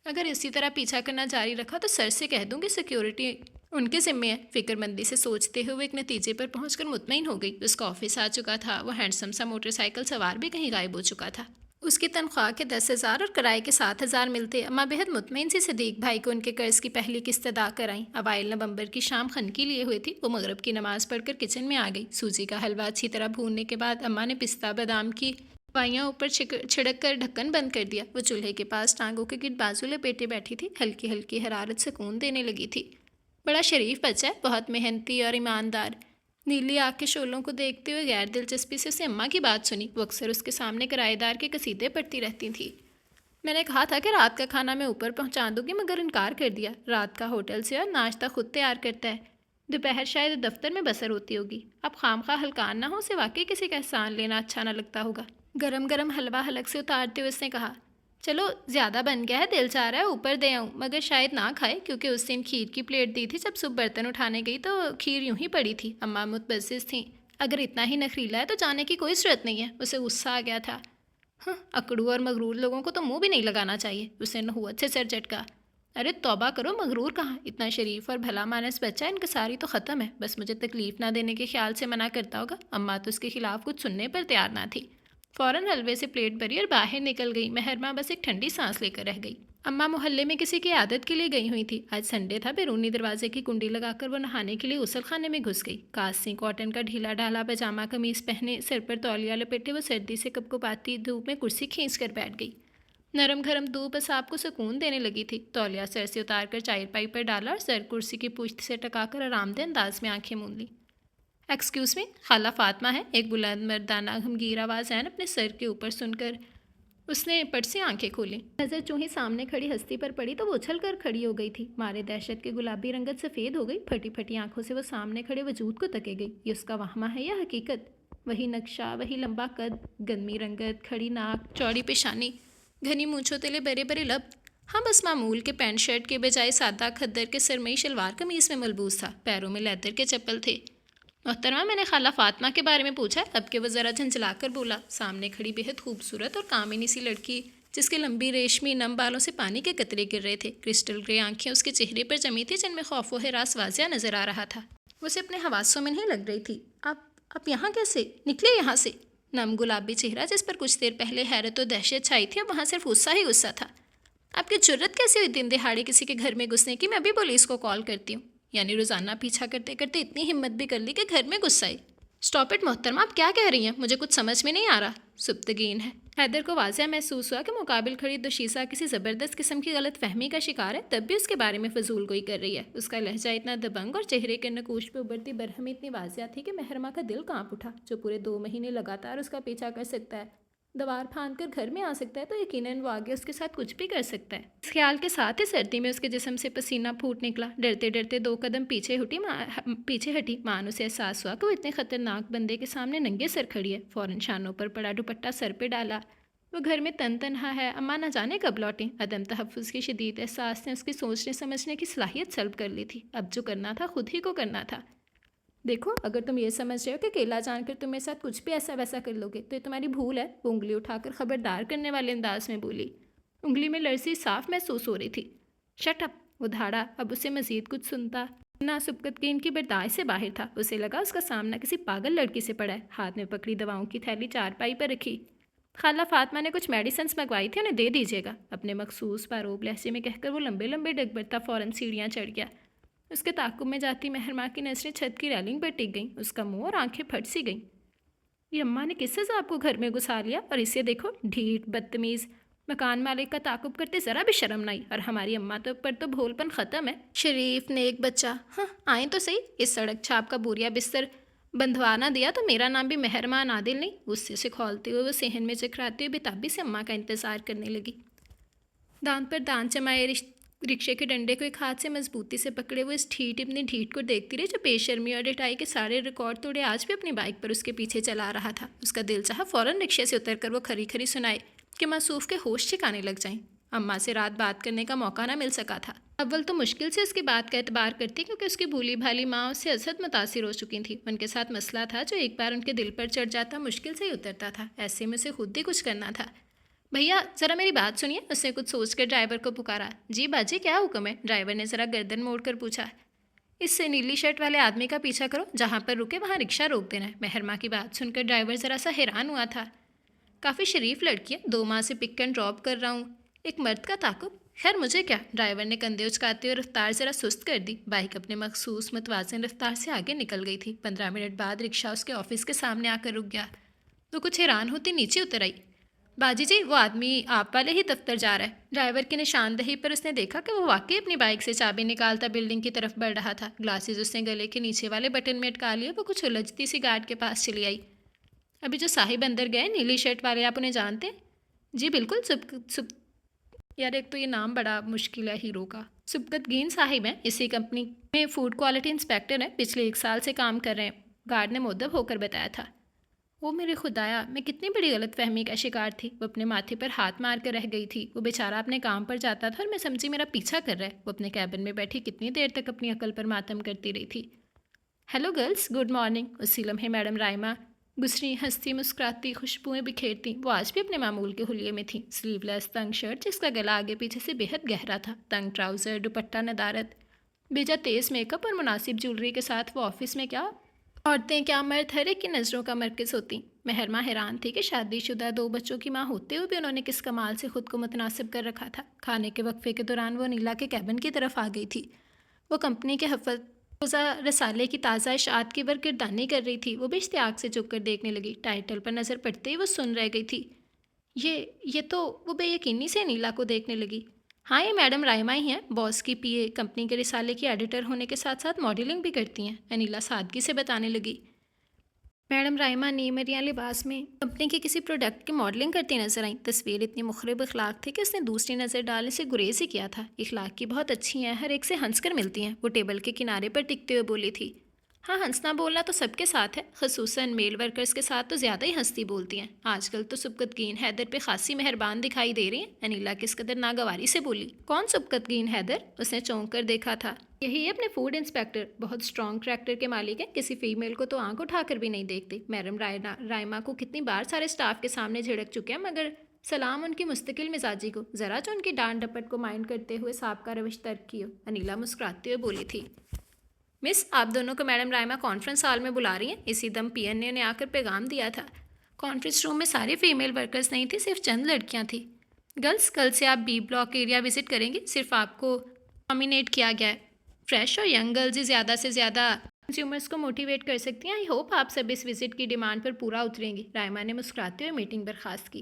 اگر اسی طرح پیچھا کرنا جاری رکھا تو سر سے کہہ دوں گی سیکیورٹی ان کے ذمے ہے۔ فکر مندی سے سوچتے ہوئے ایک نتیجے پر پہنچ کر مطمئن ہو گئی۔ اس کا آفس آ چکا تھا، وہ ہینڈسم سا موٹر سائیکل سوار بھی کہیں غائب ہو چکا تھا۔ اس کی تنخواہ کے 10,000 اور کرائے کے 7,000 ملتے۔ اماں بہت مطمئن سی صدیق بھائی کو ان کے قرض کی پہلی قسط ادا کرائیں۔ اوائل نومبر کی شام خنکی لیے ہوئی تھی۔ وہ مغرب کی نماز پڑھ کر کچن میں آ گئی۔ سوجی کا حلوہ اچھی طرح بھوننے کے بعد اماں نے پستہ بادام کی پائیاں اوپر چھڑک کر ڈھکن بند کر دیا۔ وہ چولہے کے پاس ٹانگوں کے گرد بازو لپیٹے بیٹھی تھی۔ ہلکی ہلکی حرارت سکون دینے لگی تھی۔ بڑا شریف بچہ ہے، بہت محنتی اور ایماندار۔ نیلی آنکھ کے شعلوں کو دیکھتے ہوئے غیر دلچسپی سے اسے اماں کی بات سنی۔ وہ اکثر اس کے سامنے کرایہ دار کے قصیدے پڑھتی رہتی تھیں۔ میں نے کہا تھا کہ رات کا کھانا میں اوپر پہنچا دوں گی، مگر انکار کر دیا۔ رات کا ہوٹل سے اور ناشتہ خود تیار کرتا ہے۔ دوپہر شاید دفتر میں بسر ہوتی ہوگی۔ اب خام خواہ ہلکان نہ ہو، اسے واقعی کسی کا احسان لینا اچھا نہ لگتا ہوگا۔ گرم گرم حلوہ حلق سے اتارتے ہوئے اس نے کہا، چلو زیادہ بن گیا ہے، دل چاہ رہا ہے اوپر دے آؤں، مگر شاید نہ کھائے، کیونکہ اس دن کھیر کی پلیٹ دی تھی۔ جب صبح برتن اٹھانے گئی تو کھیر یوں ہی پڑی تھی۔ اماں متبزز تھیں۔ اگر اتنا ہی نخریلا ہے تو جانے کی کوئی ضرورت نہیں ہے۔ اسے غصہ آ گیا تھا۔ اکڑو اور مغرور لوگوں کو تو منہ بھی نہیں لگانا چاہیے۔ اسے نحوت سے سر جھٹکا۔ ارے توبہ کرو، مغرور کہاں؟ اتنا شریف اور بھلا مانس بچہ، انکساری تو ختم ہے، بس مجھے تکلیف نہ دینے کے خیال سے منع کرتا ہوگا۔ اماں تو اس کے خلاف کچھ سننے پر تیار نہ تھی۔ فوراً حلوے سے پلیٹ بھری اور باہر نکل گئی۔ مہرماں بس ایک ٹھنڈی سانس لے کر رہ گئی۔ اماں محلے میں کسی کی عادت کے لیے گئی ہوئی تھی۔ آج سنڈے تھا۔ بیرونی دروازے کی کنڈی لگا کر وہ نہانے کے لیے غسل خانے میں گھس گئی۔ کاسنی کاٹن کا ڈھیلا ڈھالا پاجامہ قمیص پہنے، سر پر تولیہ لپیٹے وہ سردی سے کپکپاتی دھوپ میں کرسی کھینچ کر بیٹھ گئی۔ نرم گرم دھوپ اعصاب کو سکون دینے لگی تھی۔ تولیہ سر سے اتار کر چارپائی پر ڈالا اور سر کرسی کی پشت سے ٹکا کر آرام دہ انداز میں آنکھیں موند لیں۔ ایکسکیوز می، خالہ فاطمہ ہے؟ ایک بلند مردانہ گھمگیر آواز عین اپنے سر کے اوپر سن کر اس نے پٹ سے آنکھیں کھولیں۔ نظر چونہی سامنے کھڑی ہستی پر پڑی تو وہ اچھل کر کھڑی ہو گئی تھی۔ مارے دہشت کے گلابی رنگت سفید ہو گئی۔ پھٹی پھٹی آنکھوں سے وہ سامنے کھڑے وجود کو تکے گئی۔ یہ اس کا وہمہ ہے یا حقیقت؟ وہی نقشہ، وہی لمبا قد، گندمی رنگت، کھڑی ناک، چوڑی پیشانی، گھنی مونچھوں تلے بڑے بڑے لب۔ ہاں بس معمول کے پینٹ شرٹ کے بجائے سادہ کھدر کے سرمئی شلوار قمیص میں ملبوس تھا۔ پیروں میں لیدر کے چپل تھے۔ محترمہ، میں نے خالہ فاطمہ کے بارے میں پوچھا ہے۔ اب کہ وہ ذرا جھنجھلا کر بولا۔ سامنے کھڑی بےحد خوبصورت اور کامنی سی لڑکی، جس کے لمبی ریشمی نم بالوں سے پانی کے قطرے گر رہے تھے۔ کرسٹل گرے آنکھیں اس کے چہرے پر جمی تھی، جن میں خوف و ہراس واضح نظر آ رہا تھا۔ وہ اسے اپنے حواسوں میں نہیں لگ رہی تھی۔ آپ یہاں کیسے نکلے یہاں سے؟ نم گلابی چہرہ جس پر کچھ دیر پہلے حیرت و دہشت چھائی تھی، اب وہاں صرف غصہ ہی غصہ تھا۔ آپ کی جرت کیسے ہوئی دن دہاڑے کسی کے گھر میں گھسنے کی؟ میں ابھی پولیس کو کال کرتی ہوں۔ یعنی روزانہ پیچھا کرتے کرتے اتنی ہمت بھی کر لی کہ گھر میں غصہ آئی۔ اسٹاپ اٹ محترمہ، آپ کیا کہہ رہی ہیں؟ مجھے کچھ سمجھ میں نہیں آ رہا۔ سبتگین ہے۔ حیدر کو واضح محسوس ہوا کہ مقابل کھڑی دوشیزہ کسی زبردست قسم کی غلط فہمی کا شکار ہے، تب بھی اس کے بارے میں فضول گوئی کر رہی ہے۔ اس کا لہجہ اتنا دبنگ اور چہرے کے نقوش پہ ابھرتی برہمی اتنی واضح تھی کہ محرمہ کا دل کانپ اٹھا۔ جو پورے 2 مہینے لگاتار اس کا پیچھا کر سکتا ہے، دیوار پھاند کر گھر میں آ سکتا ہے، تو یقیناً وہ آگے اس کے ساتھ کچھ بھی کر سکتا ہے۔ اس خیال کے ساتھ ہی سردی میں اس کے جسم سے پسینہ پھوٹ نکلا۔ ڈرتے ڈرتے 2 قدم پیچھے ہٹی ماں اسے احساس ہوا کہ وہ اتنے خطرناک بندے کے سامنے ننگے سر کھڑی ہے۔ فوراً شانوں پر پڑا دوپٹہ سر پہ ڈالا۔ وہ گھر میں تنہا ہے، اماں نہ جانے کب لوٹیں۔ عدم تحفظ کی شدید احساس نے اس کی سوچنے سمجھنے کی صلاحیت سلب کر لی تھی۔ اب جو کرنا تھا خود ہی کو کرنا تھا۔ دیکھو، اگر تم یہ سمجھ رہے ہو کہ اکیلا جان کر تم میرے ساتھ کچھ بھی ایسا ویسا کر لو گے تو یہ تمہاری بھول ہے، وہ انگلی اٹھا کر خبردار کرنے والے انداز میں بولی۔ انگلی میں لرزی صاف محسوس ہو رہی تھی۔ شٹ اپ، وہ دھاڑا۔ اب اسے مزید کچھ سنتا نہ سبکتگین کی برداشت سے باہر تھا۔ اسے لگا اس کا سامنا کسی پاگل لڑکی سے پڑا ہے۔ ہاتھ میں پکڑی دواؤں کی تھیلی چارپائی پر رکھی۔ خالہ فاطمہ نے کچھ میڈیسنس منگوائی تھی، انہیں دے دیجیے گا، اپنے مخصوص باروب لہجے میں کہہ کر وہ لمبے لمبے ڈگ برتا فوراً سیڑھیاں چڑھ گیا۔ اس کے تعاقب میں جاتی محرمہ کی نظریں چھت کی ریلنگ پر ٹک گئیں۔ اس کا منہ اور آنکھیں پھٹ سی گئیں۔ یہ اماں نے کس سزا آپ کو گھر میں گھسا لیا؟ اور اسے دیکھو، ڈھیٹ، بدتمیز۔ مکان مالک کا تعاقب کرتے ذرا بھی شرم نہ آئی، اور ہماری اماں پر تو بھول پن ختم ہے۔ شریف نیک بچہ، ہاں آئیں تو صحیح۔ اس سڑک چھاپ کا بوریا بستر بندھوا نہ دیا تو میرا نام بھی مہرماں عادل نہیں۔ غصے سے کھولتے ہوئے وہ صحن میں چکراتے ہوئے بےتابی سے اماں کا انتظار کرنے لگی۔ دانت پر دانت جمائے رکشے کے ڈنڈے کو ایک ہاتھ سے مضبوطی سے پکڑے وہ اس ڈھیٹ اپنی ڈھیٹ کو دیکھتی رہی جو بے شرمی اور ڈٹائی کے سارے ریکارڈ توڑے آج بھی اپنی بائک پر اس کے پیچھے چلا رہا تھا۔ اس کا دل چاہا فوراً رکشے سے اتر کر وہ کھری کھری سنائے کہ موصوف کے ہوش ٹھکانے لگ جائیں۔ اماں سے رات بات کرنے کا موقع نہ مل سکا تھا۔ اول تو مشکل سے اس کی بات کا اعتبار کرتی کیونکہ اس کی بھولی بھالی ماں اس سے ازحد متاثر ہو چکی تھی۔ ان کے ساتھ مسئلہ تھا جو ایک بار ان کے دل پر چڑھ جاتا مشکل سے ہی اترتا تھا۔ ایسے میں اسے خود ہی کچھ کرنا تھا۔ بھیا ذرا میری بات سنیے، اس نے کچھ سوچ کر ڈرائیور کو پکارا۔ جی باجی کیا حکم ہے؟ ڈرائیور نے ذرا گردن موڑ کر پوچھا۔ اس سے نیلی شرٹ والے آدمی کا پیچھا کرو، جہاں پر رکے وہاں رکشہ روک دینا ہے۔ محرمہ کی بات سن کر ڈرائیور ذرا سا حیران ہوا تھا۔ کافی شریف لڑکی ہے، 2 ماہ سے پک اینڈ ڈراپ کر رہا ہوں، ایک مرد کا تعاقب؟ خیر مجھے کیا؟ ڈرائیور نے کندھے اچکاتے ہوئے رفتار ذرا سست کر دی۔ بائک اپنے مخصوص متوازن رفتار سے آگے نکل گئی تھی۔ 15 منٹ بعد رکشہ اس کے آفس کے سامنے آ کر رک گیا۔ وہ کچھ حیران ہوتی نیچے اتر آئی۔ باجی جی وہ آدمی آپ والے ہی دفتر جا رہا ہے۔ ڈرائیور کی نشاندہی پر اس نے دیکھا کہ وہ واقعی اپنی بائک سے چابی نکالتا بلڈنگ کی طرف بڑھ رہا تھا۔ گلاسز اس نے گلے کے نیچے والے بٹن میں اٹکا لیے۔ وہ کچھ الجھتی سی گارڈ کے پاس چلی آئی۔ ابھی جو صاحب اندر گئے نیلی شرٹ والے، آپ انہیں جانتے ہیں؟ جی بالکل، یار ایک تو یہ نام بڑا مشکل ہے ہیرو کا۔ سبکتگین صاحب ہیں، اسی کمپنی میں فوڈ کوالٹی انسپیکٹر ہیں، پچھلے 1 سال سے کام کر رہے ہیں، گارڈ نے مؤدب ہو کر بتایا تھا۔ وہ میرے خدایا، میں کتنی بڑی غلط فہمی کا شکار تھی۔ وہ اپنے ماتھے پر ہاتھ مار کر رہ گئی تھی۔ وہ بیچارہ اپنے کام پر جاتا تھا اور میں سمجھی میرا پیچھا کر رہا ہے۔ وہ اپنے کیبن میں بیٹھی کتنی دیر تک اپنی عقل پر ماتم کرتی رہی تھی۔ Hello girls, good morning. اسی لمحے میڈم رائما گزری، ہنستی مسکراتی، خوشبوئیں بکھیرتی۔ وہ آج بھی اپنے معمول کے حلیے میں تھیں۔ سلیو لیس تنگ شرٹ جس کا گلا آگے پیچھے سے بےحد گہرا تھا، تنگ ٹراؤزر، دوپٹہ ندارت، بیجا تیز میک اپ اور مناسب جولری کے ساتھ وہ آفس میں کیا عورتیں کیا مرد ہر ایک کی نظروں کا مرکز ہوتی۔ محرمہ حیران تھی کہ شادی شدہ 2 بچوں کی ماں ہوتے ہوئے بھی انہوں نے کس کمال سے خود کو متناسب کر رکھا تھا۔ کھانے کے وقفے کے دوران وہ نیلا کے کیبن کی طرف آ گئی تھی۔ وہ کمپنی کے روزہ رسالے کی تازہ اشاعت کی برگردانی کر رہی تھی۔ وہ بھی اشتیاق سے جھک کر دیکھنے لگی۔ ٹائٹل پر نظر پڑتے ہی وہ سن رہ گئی تھی۔ یہ تو وہ بے یقینی سے نیلا کو دیکھنے لگی۔ ہاں یہ میڈم رائما ہی ہیں، باس کی پی اے، کمپنی کے رسالے کی ایڈیٹر ہونے کے ساتھ ساتھ ماڈلنگ بھی کرتی ہیں، انیلا سادگی سے بتانے لگی۔ میڈم رائما نیمریا لباس میں کمپنی کے کسی پروڈکٹ کی ماڈلنگ کرتی نظر آئیں۔ تصویر اتنی مخرب اخلاق تھی کہ اس نے دوسری نظر ڈالنے سے گریز ہی کیا تھا۔ اخلاق کی بہت اچھی ہیں، ہر ایک سے ہنس کر ملتی ہیں، وہ ٹیبل کے کنارے پر ٹکتے ہوئے بولی تھی۔ ہاں ہنسنا بولنا تو سب کے ساتھ ہے، خصوصاً میل ورکرز کے ساتھ تو زیادہ ہی ہنستی بولتی ہیں۔ آج کل تو سبکتگین حیدر پہ خاصی مہربان دکھائی دے رہی ہیں، انیلا کس قدر ناگواری سے بولی۔ کون سبکتگین حیدر؟ اس نے چونک کر دیکھا تھا۔ یہی ہے اپنے فوڈ انسپیکٹر، بہت اسٹرانگ کریکٹر کے مالک ہیں، کسی فیمیل کو تو آنکھ اٹھا کر بھی نہیں دیکھتے۔ میڈم رائما کو کتنی بار سارے سٹاف کے سامنے جھڑک چکے ہیں، مگر سلام ان کی مستقل مزاجی کو، ذرا جو ان کی ڈانٹ ڈپٹ کو مائنڈ کرتے ہوئے سابقہ روش ترک کی ہو۔ انیلا مسکراتے ہوئے بولی تھی۔ مس آپ دونوں کو میڈم رائما کانفرنس ہال میں بلا رہی ہیں، اسی دم پی این نے انہیں آ کر پیغام دیا تھا۔ کانفرنس روم میں ساری فیمیل ورکرز نہیں تھی، صرف چند لڑکیاں تھیں۔ گرلز کل سے آپ بی بلاک ایریا وزٹ کریں گی، صرف آپ کو نامینیٹ کیا گیا ہے۔ فریش اور ینگ گرلز ہی زیادہ سے زیادہ کنزیومرز کو موٹیویٹ کر سکتی ہیں۔ آئی ہوپ آپ سب اس وزٹ کی ڈیمانڈ پر پورا اتریں گی۔ رائما نے مسکراتے ہوئے میٹنگ برخاست کی۔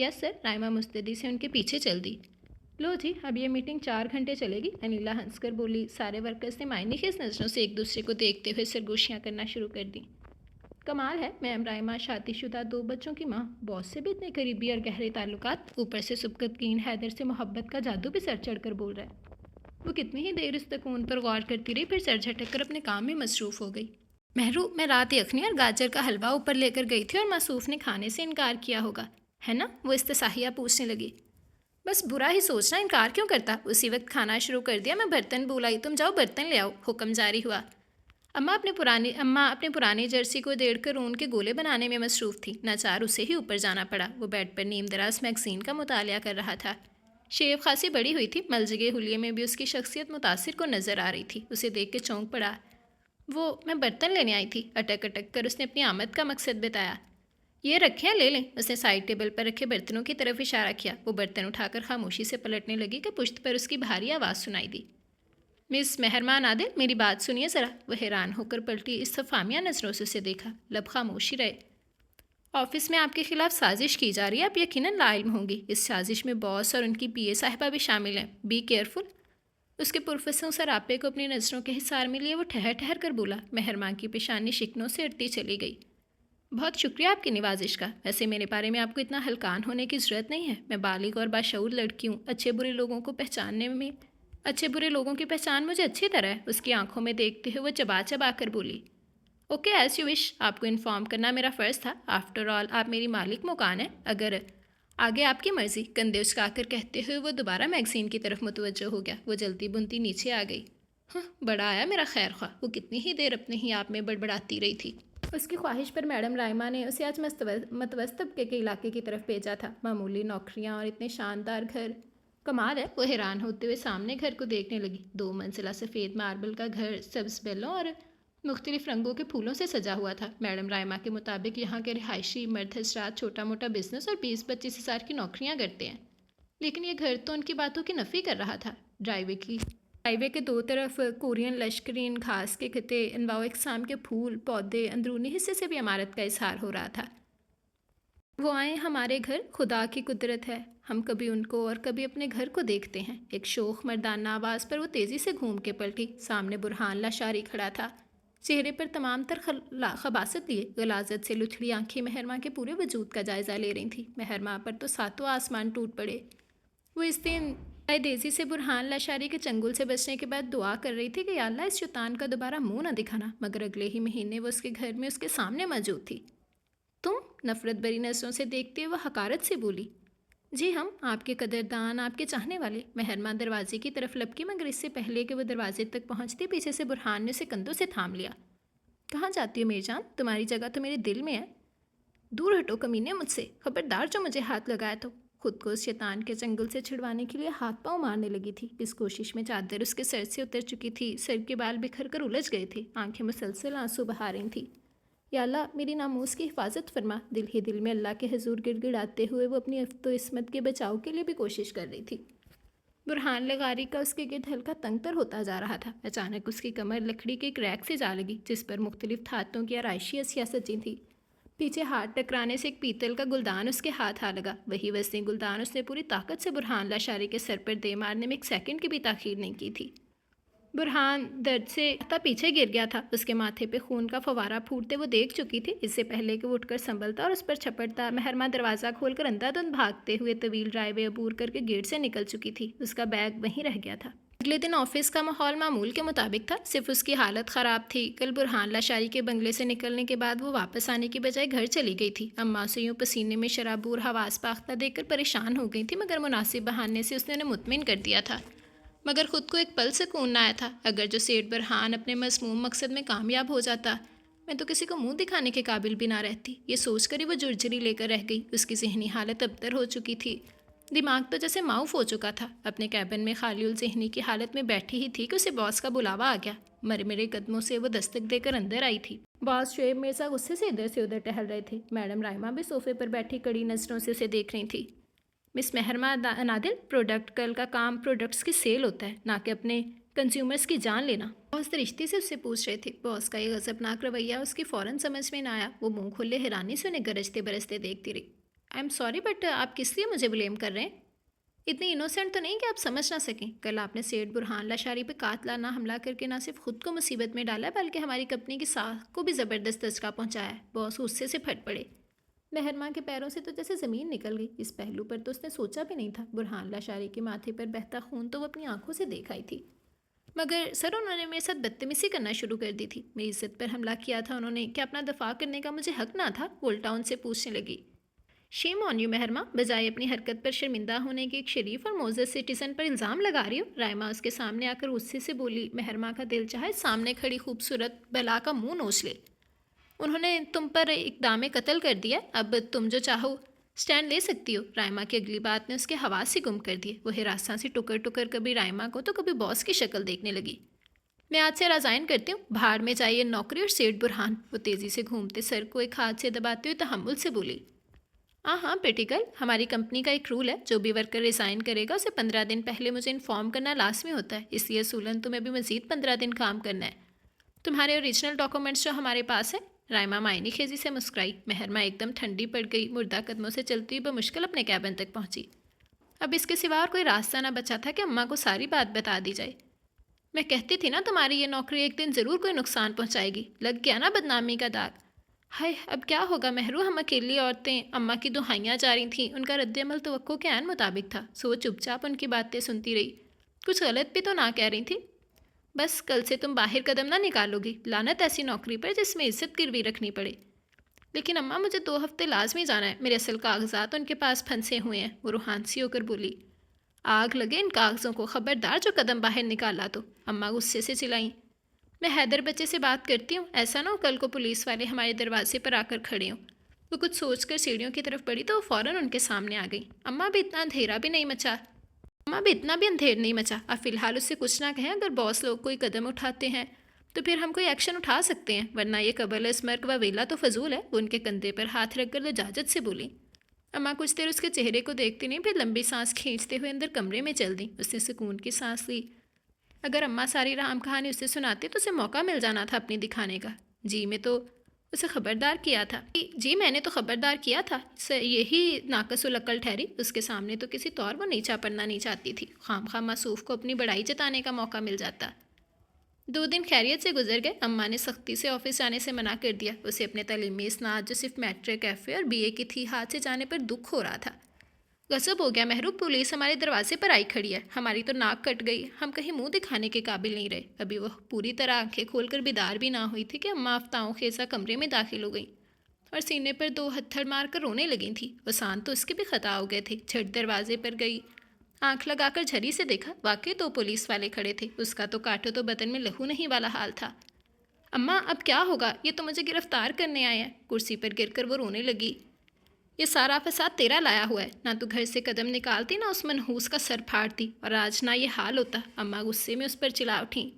یس سر، رائما مستعدی سے ان کے پیچھے چل دی۔ لو جی، اب یہ میٹنگ 4 گھنٹے چلے گی، انیلا ہنس کر بولی۔ سارے ورکرز نے معنی خیز نظروں سے ایک دوسرے کو دیکھتے ہوئے سرگوشیاں کرنا شروع کر دیں۔ کمال ہے، میم رائما شادی شدہ 2 بچوں کی ماں، باس سے بھی اتنے قریبی اور گہرے تعلقات، اوپر سے سبکتگین حیدر سے محبت کا جادو بھی سر چڑھ کر بول رہا ہے۔ وہ کتنی ہی دیر اس تکون پر غور کرتی رہی، پھر سر جھٹک کر اپنے کام میں مصروف ہو گئی۔ مہرو، میں رات یخنی اور گاجر کا حلوہ اوپر لے کر گئی تھی اور معصوف نے کھانے سے انکار کیا ہوگا، ہے نا؟ وہ استثاہیہ پوچھنے لگی۔ بس برا ہی سوچنا، انکار کیوں کرتا؟ اسی وقت کھانا شروع کر دیا۔ میں برتن بولائی، تم جاؤ برتن لے آؤ، حکم جاری ہوا۔ اماں اپنے پرانی جرسی کو دیڑھ کر اون کے گولے بنانے میں مصروف تھی، ناچار اسے ہی اوپر جانا پڑا۔ وہ بیڈ پر نیم دراز میگزین کا مطالعہ کر رہا تھا۔ شیو خاصی بڑی ہوئی تھی، ملجگے حلیے میں بھی اس کی شخصیت متاثر کو نظر آ رہی تھی۔ اسے دیکھ کے چونک پڑا۔ میں برتن لینے آئی تھی، اٹک اٹک کر اس نے اپنی آمد کا مقصد بتایا۔ یہ رکھیں، لے لیں۔ اس نے سائڈ ٹیبل پر رکھے برتنوں کی طرف اشارہ کیا۔ وہ برتن اٹھا کر خاموشی سے پلٹنے لگی کہ پشت پر اس کی بھاری آواز سنائی دی۔ مس مہرمان عادل، میری بات سنیے ذرا۔ وہ حیران ہو کر پلٹی، استفہامیہ نظروں سے اسے دیکھا، لب خاموشی رہے۔ آفس میں آپ کے خلاف سازش کی جا رہی ہے، آپ یقیناً لاعلم ہوں گی۔ اس سازش میں باس اور ان کی پی اے صاحبہ بھی شامل ہیں، بی کیئرفل۔ اس کے پروفیسر سراپے کو اپنی نظروں کے حصار میں لیے وہ ٹھہر ٹھہر کر بولا۔ مہرمان کی پیشانی شکنوں سے اڑتی چلی گئی۔ بہت شکریہ آپ کی نوازش کا، ویسے میرے بارے میں آپ کو اتنا ہلکان ہونے کی ضرورت نہیں ہے۔ میں بالغ اور باشعور لڑکی ہوں، اچھے برے لوگوں کی پہچان مجھے اچھی طرح ہے۔ اس کی آنکھوں میں دیکھتے ہوئے وہ چبا چبا کر بولی۔ اوکے، ایز یو وش، آپ کو انفارم کرنا میرا فرض تھا۔ آفٹر آل آپ میری مالک مکان ہیں، اگر آگے آپ کی مرضی۔ کندھے اچکا کر کہتے ہوئے وہ دوبارہ میگزین کی طرف متوجہ ہو گیا۔ وہ جلتی بنتی نیچے آ گئی۔ بڑا آیا میرا خیر خواہ، وہ کتنی ہی دیر اپنے ہی آپ میں بڑبڑاتی رہی تھی۔ اس کی خواہش پر میڈم رائما نے اسے آج متوسط طبقے کے علاقے کی طرف بھیجا تھا۔ معمولی نوکریاں اور اتنے شاندار گھر، کمال ہے۔ وہ حیران ہوتے ہوئے سامنے گھر کو دیکھنے لگی۔ 2 منزلہ سفید ماربل کا گھر سبز بیلوں اور مختلف رنگوں کے پھولوں سے سجا ہوا تھا۔ میڈم رائما کے مطابق یہاں کے رہائشی مرد حضرات چھوٹا موٹا بزنس اور 20-25 ہزار کی نوکریاں کرتے ہیں، لیکن یہ گھر تو ان کی باتوں کی نفی کر رہا تھا۔ ڈرائی وے کے 2 طرف کورین لشکرین گھاس کے کھتے، انواع اقسام کے پھول پودے، اندرونی حصے سے بھی عمارت کا اظہار ہو رہا تھا۔ وہ آئیں ہمارے گھر، خدا کی قدرت ہے، ہم کبھی ان کو اور کبھی اپنے گھر کو دیکھتے ہیں۔ ایک شوخ مردانہ آواز پر وہ تیزی سے گھوم کے پلٹی۔ سامنے برہان لاشاری کھڑا تھا، چہرے پر تمام تر خباثت لیے غلاظت سے لچھڑی آنکھیں مہرماں کے پورے وجود کا جائزہ لے رہی تھیں۔ مہرماں پر تو 7 آسمان ٹوٹ پڑے۔ وہ اس دن دیزی سے برہان لاشاری کے چنگل سے بچنے کے بعد دعا کر رہی تھی کہ یا اللہ اس شیطان کا دوبارہ منہ نہ دکھانا، مگر اگلے ہی مہینے وہ اس کے گھر میں اس کے سامنے موجود تھی۔ تم؟ نفرت بری نظروں سے دیکھتے وہ حقارت سے بولی۔ جی ہم آپ کے قدردان، آپ کے چاہنے والے۔ مہرماں دروازے کی طرف لپکی، مگر اس سے پہلے کہ وہ دروازے تک پہنچتی پیچھے سے برہان نے اسے کندھوں سے تھام لیا۔ کہاں جاتی ہو میری جان؟ تمہاری جگہ تو میرے دل میں ہے۔ دور ہٹو کمینے مجھ سے، خبردار جو مجھے ہاتھ لگایا تو۔ خود کو اس شیطان کے چنگل سے چھڑوانے کے لیے ہاتھ پاؤں مارنے لگی تھی۔ اس کوشش میں چادر اس کے سر سے اتر چکی تھی، سر کے بال بکھر کر الجھ گئے تھے، آنکھیں مسلسل آنسو بہا رہی تھیں۔ یا اللہ میری ناموس کی حفاظت فرما۔ دل ہی دل میں اللہ کے حضور گڑ گڑاتے ہوئے وہ اپنی عفت و عصمت کے بچاؤ کے لیے بھی کوشش کر رہی تھی۔ برہان لغاری کا اس کے گرد ہلکا تنگ تر ہوتا جا رہا تھا۔ اچانک اس کی کمر لکڑی کے ایک ریک سے جا لگی، جس پر مختلف دھاتوں کی آرائشی اشیاء سجی تھیں۔ پیچھے ہاتھ ٹکرانے سے ایک پیتل کا گلدان اس کے ہاتھ آ لگا۔ وہی وسیع گلدان اس نے پوری طاقت سے برہان لاشاری کے سر پر دے مارنے میں 1 سیکنڈ کی بھی تاخیر نہیں کی تھی۔ برہان درد سے پیچھے گر گیا تھا، اس کے ماتھے پہ خون کا فوارہ پھوٹتے وہ دیکھ چکی تھی۔ اس سے پہلے کہ وہ اٹھ کر سنبھلتا اور اس پر چھپٹتا، مہرماں دروازہ کھول کر اندھا دھند بھاگتے ہوئے طویل ڈرائی وے عبور کر کے گیٹ سے نکل چکی تھی۔ اس کا بیگ وہیں رہ گیا تھا۔ اگلے دن آفس کا ماحول معمول کے مطابق تھا، صرف اس کی حالت خراب تھی۔ کل برہان لاشاری کے بنگلے سے نکلنے کے بعد وہ واپس آنے کی بجائے گھر چلی گئی تھی۔ اماں سے یوں پسینے میں شرابور حواس باختہ دیکھ کر پریشان ہو گئی تھی، مگر مناسب بہانے سے اس نے انہیں مطمئن کر دیا تھا۔ مگر خود کو ایک پل سکون نہ آیا تھا۔ اگر جو سیٹھ برہان اپنے مذموم مقصد میں کامیاب ہو جاتا، میں تو کسی کو منہ دکھانے کے قابل بھی نہ رہتی۔ یہ سوچ کر ہی وہ جرجری لے کر رہ گئی۔ اس کی ذہنی حالت ابتر ہو چکی تھی، دماغ تو جیسے معاف ہو چکا تھا۔ اپنے کیبن میں خالی الذہنی کی حالت میں بیٹھی ہی تھی کہ اسے باس کا بلاوا آ گیا۔ مرمرے قدموں سے وہ دستک دے کر اندر آئی تھی۔ باس شعیب مرزا غصے سے ادھر سے ادھر ٹہل رہے تھے۔ میڈم رائما بھی صوفے پر بیٹھی کڑی نظروں سے اسے دیکھ رہی تھی۔ مس مہرماں نادل، پروڈکٹ کل کا کام پروڈکٹس کی سیل ہوتا ہے، نہ کہ اپنے کنزیومرز کی جان لینا۔ باس درشتی سے اس سے پوچھ رہے تھے۔ باس کا یہ غضبناک رویہ اس کی فوراً سمجھ میں نہ آیا۔ وہ منہ کھلے حیرانی سے انہیں گرجتے برستے دیکھتی رہی۔ آئی ایم سوری بٹ آپ کس لیے مجھے بلیم کر رہے ہیں؟ اتنی انوسینٹ تو نہیں کہ آپ سمجھ نہ سکیں. کل آپ نے سیٹھ برہان لاشاری پہ قاتلانہ حملہ کر کے نہ صرف خود کو مصیبت میں ڈالا بلکہ ہماری کمپنی کی ساکھ کو بھی زبردست دھچکا پہنچایا ہے. باس غصے سے پھٹ پڑے. مہرما کے پیروں سے تو جیسے زمین نکل گئی. اس پہلو پر تو اس نے سوچا بھی نہیں تھا. برہان لاشاری کے ماتھے پر بہتا خون تو وہ اپنی آنکھوں سے دیکھ آئی تھی. مگر سر انہوں نے میرے ساتھ بدتمیزی کرنا شروع کر دی تھی. میری عزت پر حملہ کیا تھا انہوں نے. کیا اپنا دفاع کرنے کا مجھے حق نہ تھا؟ الٹا ان سے پوچھنے لگی. شیم آن یو مہرما. بجائے اپنی حرکت پر شرمندہ ہونے کے ایک شریف اور معزز سٹیزن پر الزام لگا رہی ہو. رائما اس کے سامنے آ کر غصے سے بولی. مہرما کا دل چاہے سامنے کھڑی خوبصورت بلا کا منہ نوچ لے. انہوں نے تم پر اقدام قتل کر دیا. اب تم جو چاہو اسٹینڈ لے سکتی ہو. رائما کی اگلی بات نے اس کے حواس سے گم کر دیے. وہ ہراساں سے ٹکر ٹکر کبھی رائما کو تو کبھی باس کی شکل دیکھنے لگی. میں آج سے ریزائن کرتی ہوں. بھاڑ میں جائیے نوکری اور سیٹھ برہان. وہ تیزی سے گھومتے سر کو ایک ہاتھ سے دباتے ہوئے تحمل سے بولی. ہاں بیٹی گرل، ہماری کمپنی کا ایک رول ہے جو بھی ورکر ریزائن کرے گا اسے 15 دن پہلے مجھے انفارم کرنا لازمی ہوتا ہے. اس لیے اصولاً تمہیں بھی مزید 15 دن کام کرنا ہے. تمہارے اوریجنل ڈاکومنٹس جو ہمارے پاس ہیں. رائما معنی خیزی سے مسکرائی. مہرما ایک دم ٹھنڈی پڑ گئی. مردہ قدموں سے چلتی ہوئی بمشکل اپنے کیبن تک پہنچی. اب اس کے سوا اور کوئی راستہ نہ بچا تھا کہ اماں کو ساری بات بتا دی جائے. میں کہتی تھی نا تمہاری یہ نوکری ایک دن ضرور کوئی نقصان پہنچائے گی. لگ گیا نا بدنامی کا داغ. ہائے اب کیا ہوگا مہرو. ہم اکیلی عورتیں. اماں کی دہائیاں جاری تھیں. ان کا رد عمل توقع کے عین مطابق تھا. سو چپ چاپ ان کی باتیں سنتی رہی. کچھ غلط بھی تو نہ کہہ رہی تھی. بس کل سے تم باہر قدم نہ نکالو گی. لعنت ایسی نوکری پر جس میں عزت گروی رکھنی پڑے. لیکن اماں مجھے 2 ہفتے لازمی جانا ہے. میرے اصل کاغذات ان کے پاس پھنسے ہوئے ہیں. وہ روحانسی ہو کر بولی. آگ لگے ان کاغذوں کو. خبردار جو قدم باہر نکالا تو. اماں غصے سے چلائیں. میں حیدر بچے سے بات کرتی ہوں. ایسا نہ ہو کل کو پولیس والے ہمارے دروازے پر آ کر کھڑے ہوں. وہ کچھ سوچ کر سیڑھیوں کی طرف بڑھی تو وہ فوراً ان کے سامنے آ گئی. اماں بھی اتنا اندھیر نہیں مچا. اب فی الحال اس سے کچھ نہ کہیں. اگر باس لوگ کوئی قدم اٹھاتے ہیں تو پھر ہم کوئی ایکشن اٹھا سکتے ہیں، ورنہ یہ قبل اسمرک و ویلا تو فضول ہے. وہ ان کے کندھے پر ہاتھ رکھ کر لجاجت سے بولی. اماں کچھ دیر اس کے چہرے کو دیکھتی نہیں، پھر لمبی سانس کھینچتے ہوئے اندر کمرے میں چل دیں. اس نے سکون کی سانس لی. اگر اماں ساری رام کہانی اسے سناتی تو اسے موقع مل جانا تھا اپنی دکھانے کا. جی میں نے تو خبردار کیا تھا. یہی ناقص العقل ٹھہری. اس کے سامنے تو کسی طور وہ نیچا پڑنا نہیں چاہتی تھی. خام خواہ معصوف کو اپنی بڑائی جتانے کا موقع مل جاتا. 2 دن خیریت سے گزر گئے. اماں نے سختی سے آفس جانے سے منع کر دیا. اسے اپنے تعلیمی اسناد جو صرف میٹرک ایف اے اور بی اے کی تھی ہاتھ سے جانے پر دکھ ہو رہا تھا. غصب ہو گیا محروب. پولیس ہمارے دروازے پر آئی کھڑی ہے. ہماری تو ناک کٹ گئی. ہم کہیں منہ دکھانے کے قابل نہیں رہے. ابھی وہ پوری طرح آنکھیں کھول کر بیدار بھی نہ ہوئی تھی کہ اماں آفتاؤں خیزہ کمرے میں داخل ہو گئیں اور سینے پر 2 ہتھڑ مار کر رونے لگی تھیں. وسان تو اس کے بھی خطا ہو گئے تھے. جھٹ دروازے پر گئی. آنکھ لگا کر جھری سے دیکھا. واقعی 2 پولیس والے کھڑے تھے. اس کا تو کاٹو تو بدن میں لہو نہیں والا حال تھا. اماں اب کیا ہوگا؟ یہ تو مجھے گرفتار کرنے آئے ہیں. کرسی پر گر کر وہ رونے لگی. یہ سارا فساد تیرا لایا ہوا ہے. نہ تو گھر سے قدم نکالتی نہ اس منحوس کا سر پھاڑتی اور آج نہ یہ حال ہوتا. اماں غصے میں اس پر چلا اٹھیں.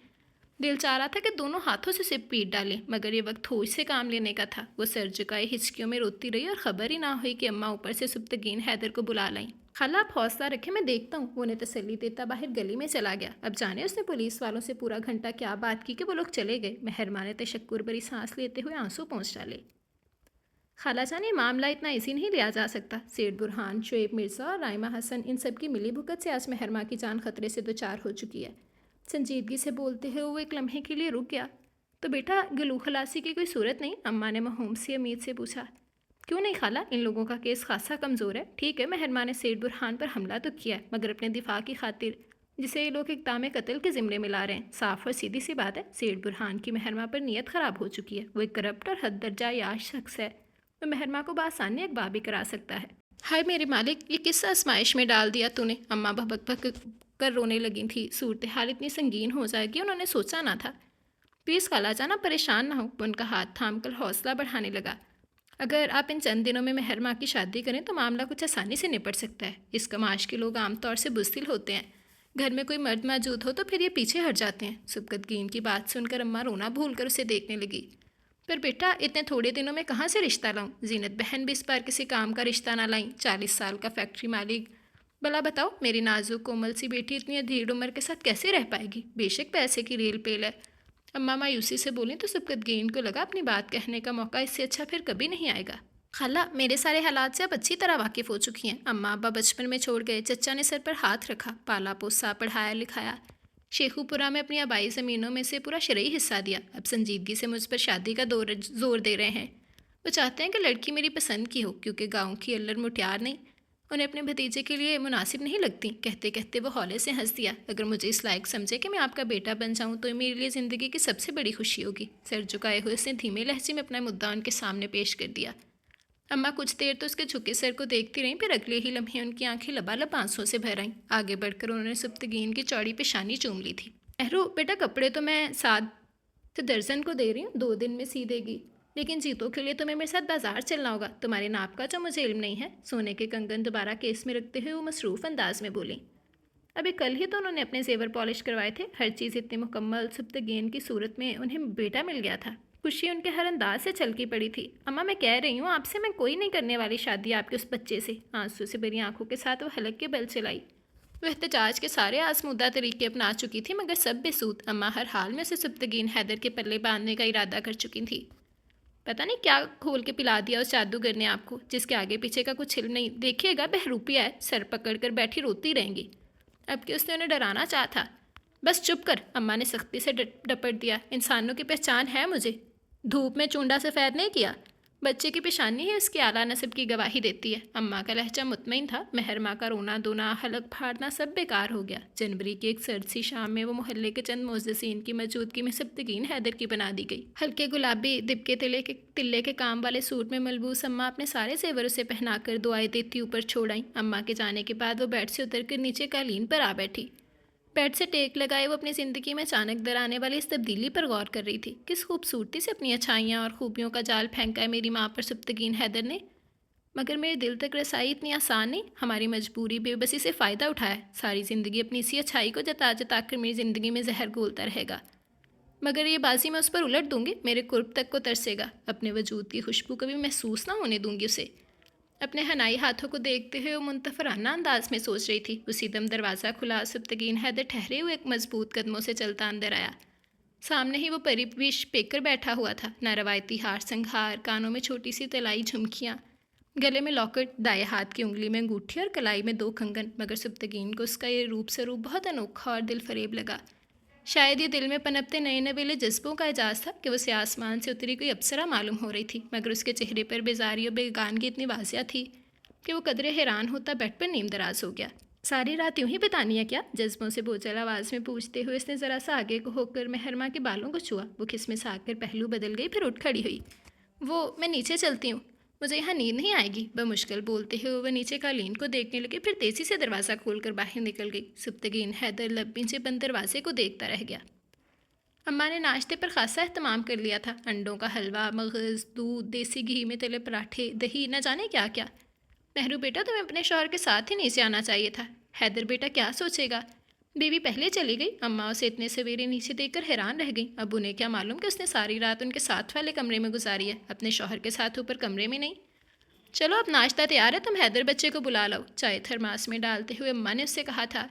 دل چاہ رہا تھا کہ دونوں ہاتھوں سے پیٹ ڈالیں، مگر یہ وقت ہوش سے کام لینے کا تھا. وہ سر جھکائے ہچکیوں میں روتی رہی اور خبر ہی نہ ہوئی کہ اماں اوپر سے سبتگین حیدر کو بلا لائیں. خالہ آپ حوصلہ رکھیں، میں دیکھتا ہوں. وہ انہیں تسلی دیتا باہر گلی میں چلا گیا. اب جانے اس نے پولیس والوں سے پورا گھنٹہ کیا بات کی کہ وہ لوگ چلے گئے. مہرما نے تشکر بھری سانس لیتے ہوئے آنسو پونچھ ڈالے. خالہ جان یہ معاملہ اتنا ایزی نہیں لیا جا سکتا. سیٹھ برہان، شعیب مرزا اور رائما حسن ان سب کی ملی بھگت سے آج مہرما کی جان خطرے سے دوچار ہو چکی ہے. سنجیدگی سے بولتے ہوئے وہ ایک لمحے کے لیے رک گیا. تو بیٹا گلو خلاصی کی کوئی صورت نہیں؟ اماں نے محوم سی امید سے پوچھا. کیوں نہیں خالہ، ان لوگوں کا کیس خاصا کمزور ہے. ٹھیک ہے مہرما نے سیٹھ برہان پر حملہ تو کیا ہے، مگر اپنے دفاع کی خاطر، جسے یہ لوگ اقدام قتل کے ضمرے میں لا رہے ہیں. صاف اور سیدھی سی بات ہے. سیٹھ برہان کی مہرما پر نیت خراب ہو چکی ہے. وہ ایک کرپٹ اور حد درجہ یاش شخص ہے. وہ مہرما کو بآسانی اغوا بھی کرا سکتا ہے. ہائے میرے مالک، یہ کس آزمائش میں ڈال دیا تو نے؟ اماں بھبک بھبک کر رونے لگی تھی. صورتحال اتنی سنگین ہو جائے گی انہوں نے سوچا نہ تھا. پلیز خالہ جانا پریشان نہ ہو. وہ ان کا ہاتھ تھام کر حوصلہ بڑھانے لگا. اگر آپ ان چند دنوں میں مہرما کی شادی کریں تو معاملہ کچھ آسانی سے نپٹ سکتا ہے. اس کماش کے لوگ عام طور سے بزدل ہوتے ہیں. گھر میں کوئی مرد موجود ہو تو پھر یہ پیچھے ہٹ جاتے ہیں. سبکتگین کی بات سن کر اماں رونا بھول کر اسے دیکھنے لگی. پر بیٹا اتنے تھوڑے دنوں میں کہاں سے رشتہ لاؤں؟ زینت بہن بھی اس بار کسی کام کا رشتہ نہ لائیں. 40 سال کا فیکٹری مالک. بلا بتاؤ میری نازک کومل سی بیٹی اتنی ادھیڑ عمر کے ساتھ کیسے رہ پائے گی؟ بے شک پیسے کی ریل پیل ہے. اماں مایوسی سے بولیں تو سبکتگین کو لگا اپنی بات کہنے کا موقع اس سے اچھا پھر کبھی نہیں آئے گا. خالہ میرے سارے حالات سے اب اچھی طرح واقف ہو چکی ہیں. اماں ابا بچپن میں چھوڑ گئے. چچا نے سر پر ہاتھ رکھا. پالا پوسا پڑھایا لکھایا. شیخو پورہ میں اپنی آبائی زمینوں میں سے پورا شرعی حصہ دیا. اب سنجیدگی سے مجھ پر شادی کا زور دے رہے ہیں. وہ چاہتے ہیں کہ لڑکی میری پسند کی ہو کیونکہ گاؤں کی الر مٹیار نہیں انہیں اپنے بھتیجے کے لیے مناسب نہیں لگتی. کہتے کہتے وہ ہولے سے ہنس دیا. اگر مجھے اس لائق سمجھے کہ میں آپ کا بیٹا بن جاؤں تو میرے لیے زندگی کی سب سے بڑی خوشی ہوگی. سر جھکائے ہوئے اس نے دھیمے لہجے میں اپنا مدعا ان کے سامنے پیش کر دیا. اماں کچھ دیر تو اس کے جھکے سر کو دیکھتی رہیں. پھر اگلے ہی لمحے ان کی آنکھیں لبالب آنسوں سے بھر آئیں. آگے بڑھ کر انہوں نے سبتگین کی چوڑی پیشانی چوم لی تھی. مہرو بیٹا کپڑے تو میں 7 درجن کو دے رہی ہوں, 2 دن میں سی دے گی, لیکن جیتوں کے لیے تمہیں میرے ساتھ بازار چلنا ہوگا. تمہارے ناپ کا جو مجھے علم نہیں ہے. سونے کے کنگن دوبارہ کیس میں رکھتے ہوئے وہ مصروف انداز میں بولیں. ابھی کل ہی تو انہوں نے اپنے زیور پالش کروائے تھے. ہر چیز اتنی مکمل سبتگین کی صورت میں انہیں بیٹا مل گیا تھا. خوشی ان کے ہر انداز سے چھلکی پڑی تھی. اماں میں کہہ رہی ہوں آپ سے میں کوئی نہیں کرنے والی شادی آپ کے اس بچے سے. آنسو سے بھری آنکھوں کے ساتھ وہ حلق کے بل چلائی. وہ احتجاج کے سارے آزمودہ طریقے اپنا چکی تھی مگر سب بے سود. اماں ہر حال میں اسے سبتگین حیدر کے پلے باندھنے کا ارادہ کر چکی تھی. پتہ نہیں کیا کھول کے پلا دیا اس جادوگر نے آپ کو جس کے آگے پیچھے کا کچھ علم نہیں. دیکھیے گا بہروپیہ ہے, سر پکڑ کر بیٹھی روتی رہیں گی. اب کہ اس نے انہیں ڈرانا چاہا تھا. بس چپ کر, اماں نے سختی سے ڈپٹ دیا. انسانوں کی پہچان ہے مجھے. دھوپ میں چونڈا سفید نہیں کیا. بچے کی پیشانی ہی اس کی اعلیٰ نسب کی گواہی دیتی ہے. اماں کا لہجہ مطمئن تھا. مہرماں کا رونا دھونا حلق پھاڑنا سب بیکار ہو گیا. جنوری کی ایک سرد سی شام میں وہ محلے کے چند معززین کی موجودگی میں سبتگین حیدر کی بنا دی گئی. ہلکے گلابی دبکے تلے کے کام والے سوٹ میں ملبوس اماں اپنے سارے زیور اسے پہنا کر دعائیں دیتی اوپر چھوڑ آئیں. اماں کے جانے کے بعد وہ بیڈ سے اتر کر نیچے قالین پر آ بیٹھی. بیڈ سے ٹیک لگائے وہ اپنی زندگی میں اچانک در آنے والی اس تبدیلی پر غور کر رہی تھی. کس خوبصورتی سے اپنی اچھائیاں اور خوبیوں کا جال پھینکا ہے میری ماں پر سبتگین حیدر نے. مگر میرے دل تک رسائی اتنی آسان نہیں. ہماری مجبوری بے بسی سے فائدہ اٹھایا. ساری زندگی اپنی اسی اچھائی کو جتا جتا کر میری زندگی میں زہر گھولتا رہے گا. مگر یہ بازی میں اس پر الٹ دوں گی. میرے قرب تک کو ترسے گا. اپنے وجود کی خوشبو کبھی محسوس نہ ہونے دوں گی اسے. اپنے حنائی ہاتھوں کو دیکھتے ہوئے وہ منتفرانہ انداز میں سوچ رہی تھی. اسی دم دروازہ کھلا. سبتگین حیدر ٹھہرے ہوئے ایک مضبوط قدموں سے چلتا اندر آیا. سامنے ہی وہ پریویش پیکر بیٹھا ہوا تھا. نہ روایتی ہار سنگھار, کانوں میں چھوٹی سی طلائی جھمکیاں, گلے میں لاکٹ, دائیں ہاتھ کی انگلی میں انگوٹھی اور کلائی میں 2 کنگن. مگر سبتگین کو اس کا یہ روپ سروپ بہت انوکھا اور دل فریب لگا. شاید یہ دل میں پنپتے نئے نویلے جذبوں کا اعجاز تھا کہ اسے آسمان سے اتری کوئی اپسرا معلوم ہو رہی تھی. مگر اس کے چہرے پر بیزاری اور بیگانگی اتنی واضح تھی کہ وہ قدرے حیران ہوتا بیڈ پر نیم دراز ہو گیا. ساری رات یوں ہی بتانی ہے کیا؟ جذبوں سے بوجھل آواز میں پوچھتے ہوئے اس نے ذرا سا آگے کو ہو کر مہرماں کے بالوں کو چھوا. وہ کھسمسا کر پہلو بدل گئی. پھر اٹھ کھڑی ہوئی. میں نیچے چلتی ہوں, مجھے یہاں نیند نہیں آئے گی. بمشکل بولتے ہوئے وہ نیچے قالین کو دیکھنے لگے. پھر تیزی سے دروازہ کھول کر باہر نکل گئی. سبتگین حیدر لب پیچھے بند دروازے کو دیکھتا رہ گیا. اماں نے ناشتے پر خاصا اہتمام کر لیا تھا. انڈوں کا حلوہ, مغز, دودھ, دیسی گھی میں تلے پراٹھے, دہی, نہ جانے کیا کیا. مہرو بیٹا تمہیں اپنے شوہر کے ساتھ ہی نیچے آنا چاہیے تھا. حیدر بیٹا کیا سوچے گا. بیوی پہلے چلی گئی. اماں اسے اتنے سویرے نیچے دیکھ کر حیران رہ گئی. اب انہیں کیا معلوم کہ اس نے ساری رات ان کے ساتھ والے کمرے میں گزاری ہے, اپنے شوہر کے ساتھ اوپر کمرے میں نہیں. چلو اب ناشتہ تیار ہے, تم حیدر بچے کو بلا لاؤ. چائے تھرماس میں ڈالتے ہوئے اماں نے اس سے کہا تھا.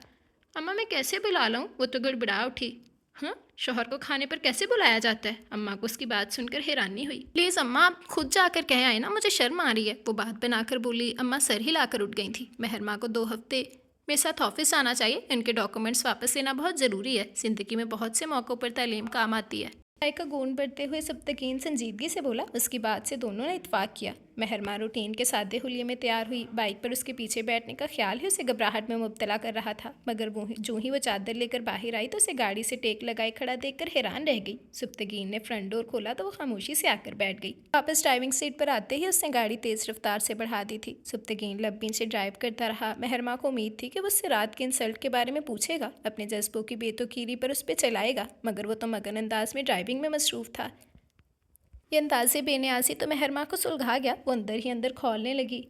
اماں میں کیسے بلا لاؤں؟ وہ تو گڑبڑا اٹھی. ہاں, شوہر کو کھانے پر کیسے بلایا جاتا ہے؟ اماں کو اس کی بات سن کر حیرانی ہوئی. پلیز اماں آپ خود جا کر کہہ آئے نا, مجھے شرم آ رہی ہے. وہ بات بنا کر بولی. اماں سر ہلا کر اٹھ گئی تھیں. مہرماں کو 2 ہفتے میرے ساتھ آفس آنا چاہیے. ان کے ڈاکومنٹس واپس لینا بہت ضروری ہے. زندگی میں بہت سے موقعوں پر تعلیم کام آتی ہے. چائے کا گون بڑھتے ہوئے سبتگین سنجیدگی سے بولا. اس کی بات سے دونوں نے اتفاق کیا. مہرماں روٹین کے سادے حلیے میں تیار ہوئی. بائک پر اس کے پیچھے بیٹھنے کا خیال ہی اسے گھبراہٹ میں مبتلا کر رہا تھا. مگر جو ہی وہ چادر لے کر باہر آئی تو اسے گاڑی سے ٹیک لگائے کھڑا دیکھ کر حیران رہ گئی. سبتگین نے فرنٹ ڈور کھولا تو وہ خاموشی سے آ کر بیٹھ گئی. واپس ڈرائیونگ سیٹ پر آتے ہی اس نے گاڑی تیز رفتار سے بڑھا دی تھی. سبتگین لبین سے ڈرائیو کرتا رہا. مہرماں کو امید تھی کہ وہ اس سے رات کے انسلٹ کے بارے میں پوچھے گا, اپنے جذبوں کی بے توقیری پر اس پہ چلائے گا. مگر وہ تو مگن انداز میں ڈرائیونگ میں مصروف تھا. یہ انداز بے نیازی تو مہرماں کو سلگھا گیا. وہ اندر ہی اندر کھولنے لگی.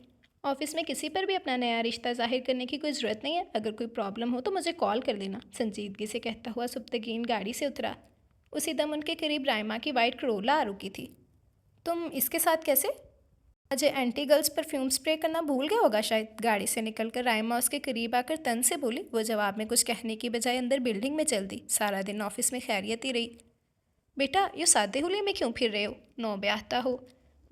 آفس میں کسی پر بھی اپنا نیا رشتہ ظاہر کرنے کی کوئی ضرورت نہیں ہے. اگر کوئی پرابلم ہو تو مجھے کال کر لینا, سنجیدگی سے کہتا ہوا سبتگین گاڑی سے اترا. اسی دم ان کے قریب رائما کی وائٹ کرولا آ رکی تھی. تم اس کے ساتھ کیسے؟ اجے اینٹی گرلز پرفیوم اسپرے کرنا بھول گیا ہوگا شاید. گاڑی سے نکل کر رائما اس کے قریب آ کر تن سے بولی. وہ جواب میں کچھ کہنے کی بجائے اندر بلڈنگ میں چل دی. سارا دن آفس میں خیریت ہی رہی. بیٹا یہ سادے حلیے میں کیوں پھر رہے ہو؟ نو بیاہتا ہو.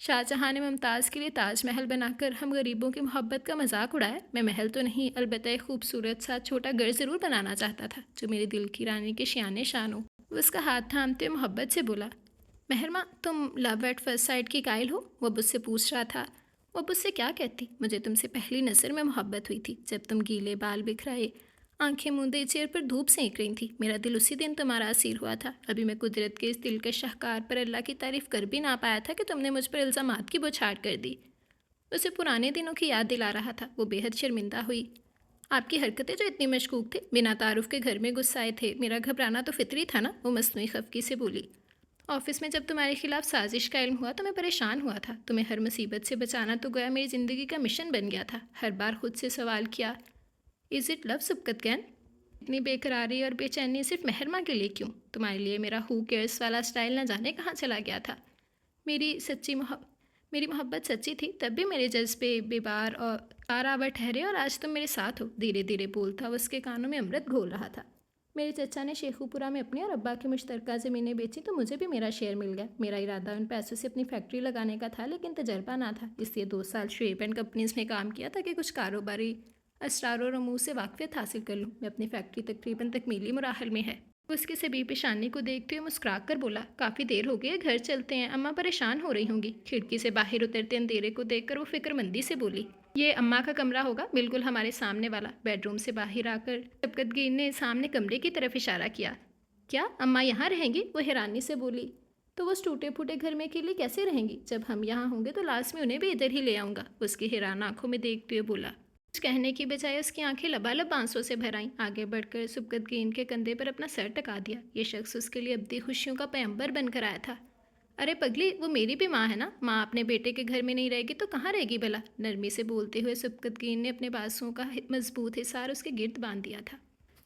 شاہجہاں نے ممتاز کے لیے تاج محل بنا کر ہم غریبوں کی محبت کا مذاق اڑایا۔ میں محل تو نہیں، البتہ ایک خوبصورت سا چھوٹا گھر ضرور بنانا چاہتا تھا جو میرے دل کی رانی کے شان شان ہو۔ وہ اس کا ہاتھ تھامتے ہوئے محبت سے بولا، مہرماں تم لو ایٹ فرسٹ سائٹ کی قائل ہو؟ وہ اب اس سے پوچھ رہا تھا۔ وہ اب اس سے کیا کہتی؟ مجھے تم سے پہلی نظر میں محبت ہوئی تھی جب تم گیلے بال بکھرائے آنکھیں موندے چیئر پر دھوپ سینک رہی تھی۔ میرا دل اسی دن تمہارا اسیر ہوا تھا۔ ابھی میں قدرت کے اس دل کے شاہکار پر اللہ کی تعریف کر بھی نہ پایا تھا کہ تم نے مجھ پر الزامات کی بوچھاڑ کر دی۔ اسے پرانے دنوں کی یاد دلا رہا تھا۔ وہ بے حد شرمندہ ہوئی۔ آپ کی حرکتیں جو اتنی مشکوک تھے، بنا تعارف کے گھر میں گھس آئے تھے، میرا گھبرانا تو فطری تھا نا، وہ مصنوعی خفگی سے بولی۔ آفس میں جب تمہارے خلاف سازش کا علم ہوا تو میں پریشان ہوا تھا۔ تمہیں ہر مصیبت سے بچانا تو گویا میری زندگی کا مشن بن گیا تھا۔ ہر بار خود سے سوال کیا، is it love Sabkat gain? اتنی بے قراری اور بے چینی صرف مہرماں کے لیے کیوں؟ تمہارے لیے میرا ہو کیئرس والا سٹائل نہ جانے کہاں چلا گیا تھا۔ میری محبت سچی تھی، تب بھی میرے جذبے بے بار اور آور ٹھہرے، اور آج تم میرے ساتھ ہو۔ دھیرے دھیرے بولتا وہ اس کے کانوں میں امرت گھول رہا تھا۔ میرے چچا نے شیخو پورہ میں اپنی اور ابا کی مشترکہ زمینیں بیچی تو مجھے بھی میرا شیئر مل گیا۔ میرا ارادہ ان پیسوں سے اپنی فیکٹری لگانے کا تھا، لیکن تجربہ نہ تھا، اس لیے 2 سال شعیب اینڈ کمپنیز میں کام کیا تاکہ کچھ کاروباری اسرار و رموز سے واقفیت حاصل کر لوں۔ میں اپنی فیکٹری تقریباً تکمیلی مراحل میں ہے۔ وہ اس کی سبھی پیشانی کو دیکھتے ہوئے مسکرا کر بولا، کافی دیر ہو گئی ہے، گھر چلتے ہیں، اماں پریشان ہو رہی ہوں گی۔ کھڑکی سے باہر اترتے اندھیرے کو دیکھ کر وہ فکر مندی سے بولی، یہ اماں کا کمرہ ہوگا، بالکل ہمارے سامنے والا۔ بیڈ روم سے باہر آ کر شبکت گیر نے سامنے کمرے کی طرف اشارہ کیا۔ کیا اماں یہاں رہیں گی؟ وہ حیرانی سے بولی۔ تو وہ اس ٹوٹے پھوٹے گھر میں اکیلی کیسے رہیں گی؟ جب ہم یہاں ہوں گے تو لازمی انہیں بھی ادھر ہی لے آؤں گا، اس کی حیران آنکھوں میں دیکھتے ہوئے بولا۔ کچھ کہنے کی بجائے اس کی آنکھیں لبالب آنسوں سے بھر آئیں۔ آگے بڑھ کر سبکت گین کے کندھے پر اپنا سر ٹکا دیا۔ یہ شخص اس کے لیے ابدی خوشیوں کا پیمبر بن کر آیا تھا۔ ارے پگلی، وہ میری بھی ماں ہے نا، ماں اپنے بیٹے کے گھر میں نہیں رہے گی تو کہاں رہے گی بھلا؟ نرمی سے بولتے ہوئے سبکت گین نے اپنے بازوؤں کا مضبوط حصار اس کے گرد باندھ دیا تھا۔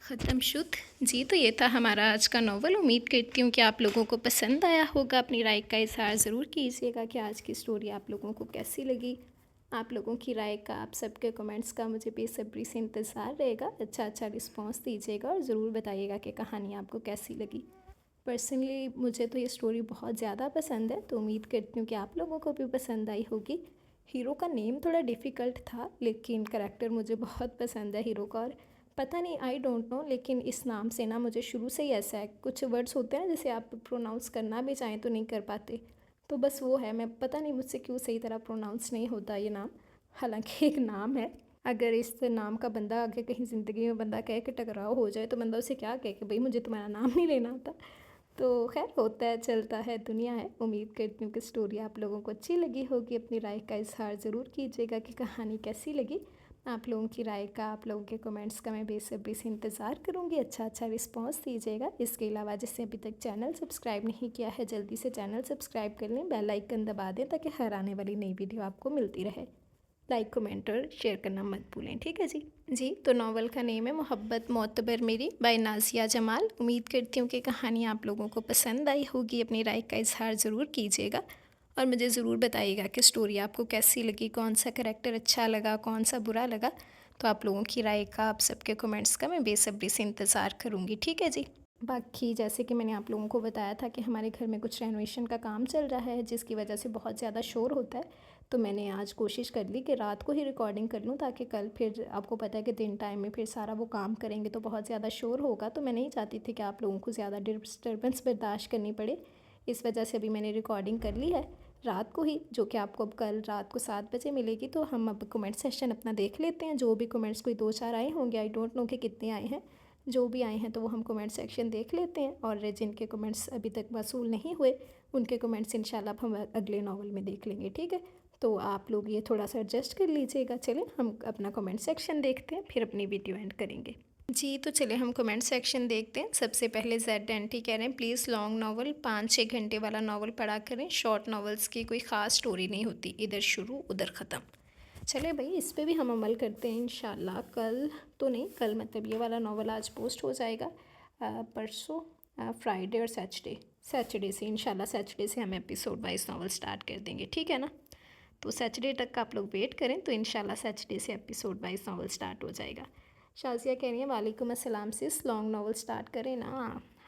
ختم شد۔ جی تو یہ تھا ہمارا آج کا ناول۔ امید کرتی ہوں کہ آپ لوگوں کو پسند آیا ہوگا۔ اپنی رائے کا اظہار ضرور کیجیے گا کہ آج کی سٹوری آپ لوگوں کو کیسی لگی۔ آپ لوگوں کی رائے کا، آپ سب کے کمنٹس کا مجھے بے صبری سے انتظار رہے گا۔ اچھا رسپانس دیجیے گا اور ضرور بتائیے گا کہ کہانی آپ کو کیسی لگی۔ پرسنلی مجھے تو یہ سٹوری بہت زیادہ پسند ہے، تو امید کرتی ہوں کہ آپ لوگوں کو بھی پسند آئی ہوگی۔ ہیرو کا نیم تھوڑا ڈیفیکلٹ تھا، لیکن کریکٹر مجھے بہت پسند ہے ہیرو کا، اور پتہ نہیں آئی ڈونٹ نو، لیکن اس نام سے نا مجھے شروع سے ہی ایسا ہے، کچھ ورڈس ہوتے ہیں نا جسے آپ پروناؤنس کرنا بھی چاہیں تو نہیں کر پاتے، تو بس وہ ہے، میں پتہ نہیں مجھ سے کیوں صحیح طرح پروناؤنس نہیں ہوتا یہ نام، حالانکہ ایک نام ہے۔ اگر اس نام کا بندہ آگے کہیں زندگی میں بندہ کہے کہ ٹکراؤ ہو جائے تو بندہ اسے کیا کہے کہ بھئی مجھے تمہارا نام نہیں لینا ہوتا، تو خیر ہوتا ہے، چلتا ہے، دنیا ہے۔ امید کرتی ہوں کہ سٹوری آپ لوگوں کو اچھی لگی ہوگی۔ اپنی رائے کا اظہار ضرور کیجیے گا کہ کہانی کیسی لگی۔ آپ لوگوں کی رائے کا، آپ لوگوں کے کمنٹس کا میں بے صبری سے انتظار کروں گی۔ اچھا رسپانس دیجیے گا۔ اس کے علاوہ جس نے ابھی تک چینل سبسکرائب نہیں کیا ہے، جلدی سے چینل سبسکرائب کر لیں، بیل آئیکن دبا دیں تاکہ ہر آنے والی نئی ویڈیو آپ کو ملتی رہے۔ لائک، کمنٹ اور شیئر کرنا مت بھولیں، ٹھیک ہے جی تو ناول کا نیم ہے محبت معتبر میری بائی نازیہ جمال۔ امید کرتی ہوں کہ کہانی آپ لوگوں کو پسند آئی ہوگی۔ اپنی رائے کا اظہار ضرور کیجیے گا اور مجھے ضرور بتائیے گا کہ سٹوری آپ کو کیسی لگی، کون سا کریکٹر اچھا لگا، کون سا برا لگا۔ تو آپ لوگوں کی رائے کا، آپ سب کے کمنٹس کا میں بے صبری سے انتظار کروں گی، ٹھیک ہے جی۔ باقی جیسے کہ میں نے آپ لوگوں کو بتایا تھا کہ ہمارے گھر میں کچھ رینوویشن کا کام چل رہا ہے، جس کی وجہ سے بہت زیادہ شور ہوتا ہے، تو میں نے آج کوشش کر لی کہ رات کو ہی ریکارڈنگ کر لوں تاکہ کل پھر آپ کو پتہ ہے کہ دن ٹائم میں پھر سارا وہ کام کریں گے تو بہت زیادہ شور ہوگا، تو میں نہیں چاہتی تھی کہ آپ لوگوں کو زیادہ ڈسٹربنس برداشت کرنی پڑے، اس وجہ سے ابھی میں نے ریکارڈنگ کر لی ہے رات کو ہی، جو کہ آپ کو اب کل رات کو 7 بجے ملے گی۔ تو ہم اب کمنٹ سیشن اپنا دیکھ لیتے ہیں، جو بھی کمنٹس کوئی 2-4 آئے ہوں گے، آئی ڈونٹ نو کہ کتنے آئے ہیں، جو بھی آئے ہیں تو وہ ہم کمنٹ سیکشن دیکھ لیتے ہیں، اور جن کے کمنٹس ابھی تک موصول نہیں ہوئے ان کے کمنٹس انشاءاللہ اب ہم اگلے ناول میں دیکھ لیں گے، ٹھیک ہے۔ تو آپ لوگ یہ تھوڑا سا ایڈجسٹ کر لیجیے گا۔ چلیں ہم اپنا کمنٹ سیکشن دیکھتے ہیں، پھر اپنی ویڈیو اینڈ کریں گے جی۔ تو چلیں ہم کمنٹ سیکشن دیکھتے ہیں۔ سب سے پہلے زیڈ اینٹی کہہ رہے ہیں پلیز لانگ ناول 5-6 گھنٹے والا ناول پڑھا کریں، شارٹ ناولز کی کوئی خاص سٹوری نہیں ہوتی، ادھر شروع ادھر ختم۔ چلے بھائی اس پہ بھی ہم عمل کرتے ہیں انشاءاللہ۔ کل تو نہیں، کل مطلب یہ والا ناول آج پوسٹ ہو جائے گا، پرسوں فرائیڈے اور سیچرڈے سے انشاءاللہ، سیچرڈے سے ہم ایپیسوڈ وائز ناول سٹارٹ کر دیں گے، ٹھیک ہے نا۔ تو سیچرڈے تک آپ لوگ ویٹ کریں تو انشاءاللہ سیچرڈے سے ایپیسوڈ وائز ناول سٹارٹ ہو جائے گا۔ شازیہ کہہ رہی ہیں وعلیکم السلام سس، لانگ ناول سٹارٹ کریں نا۔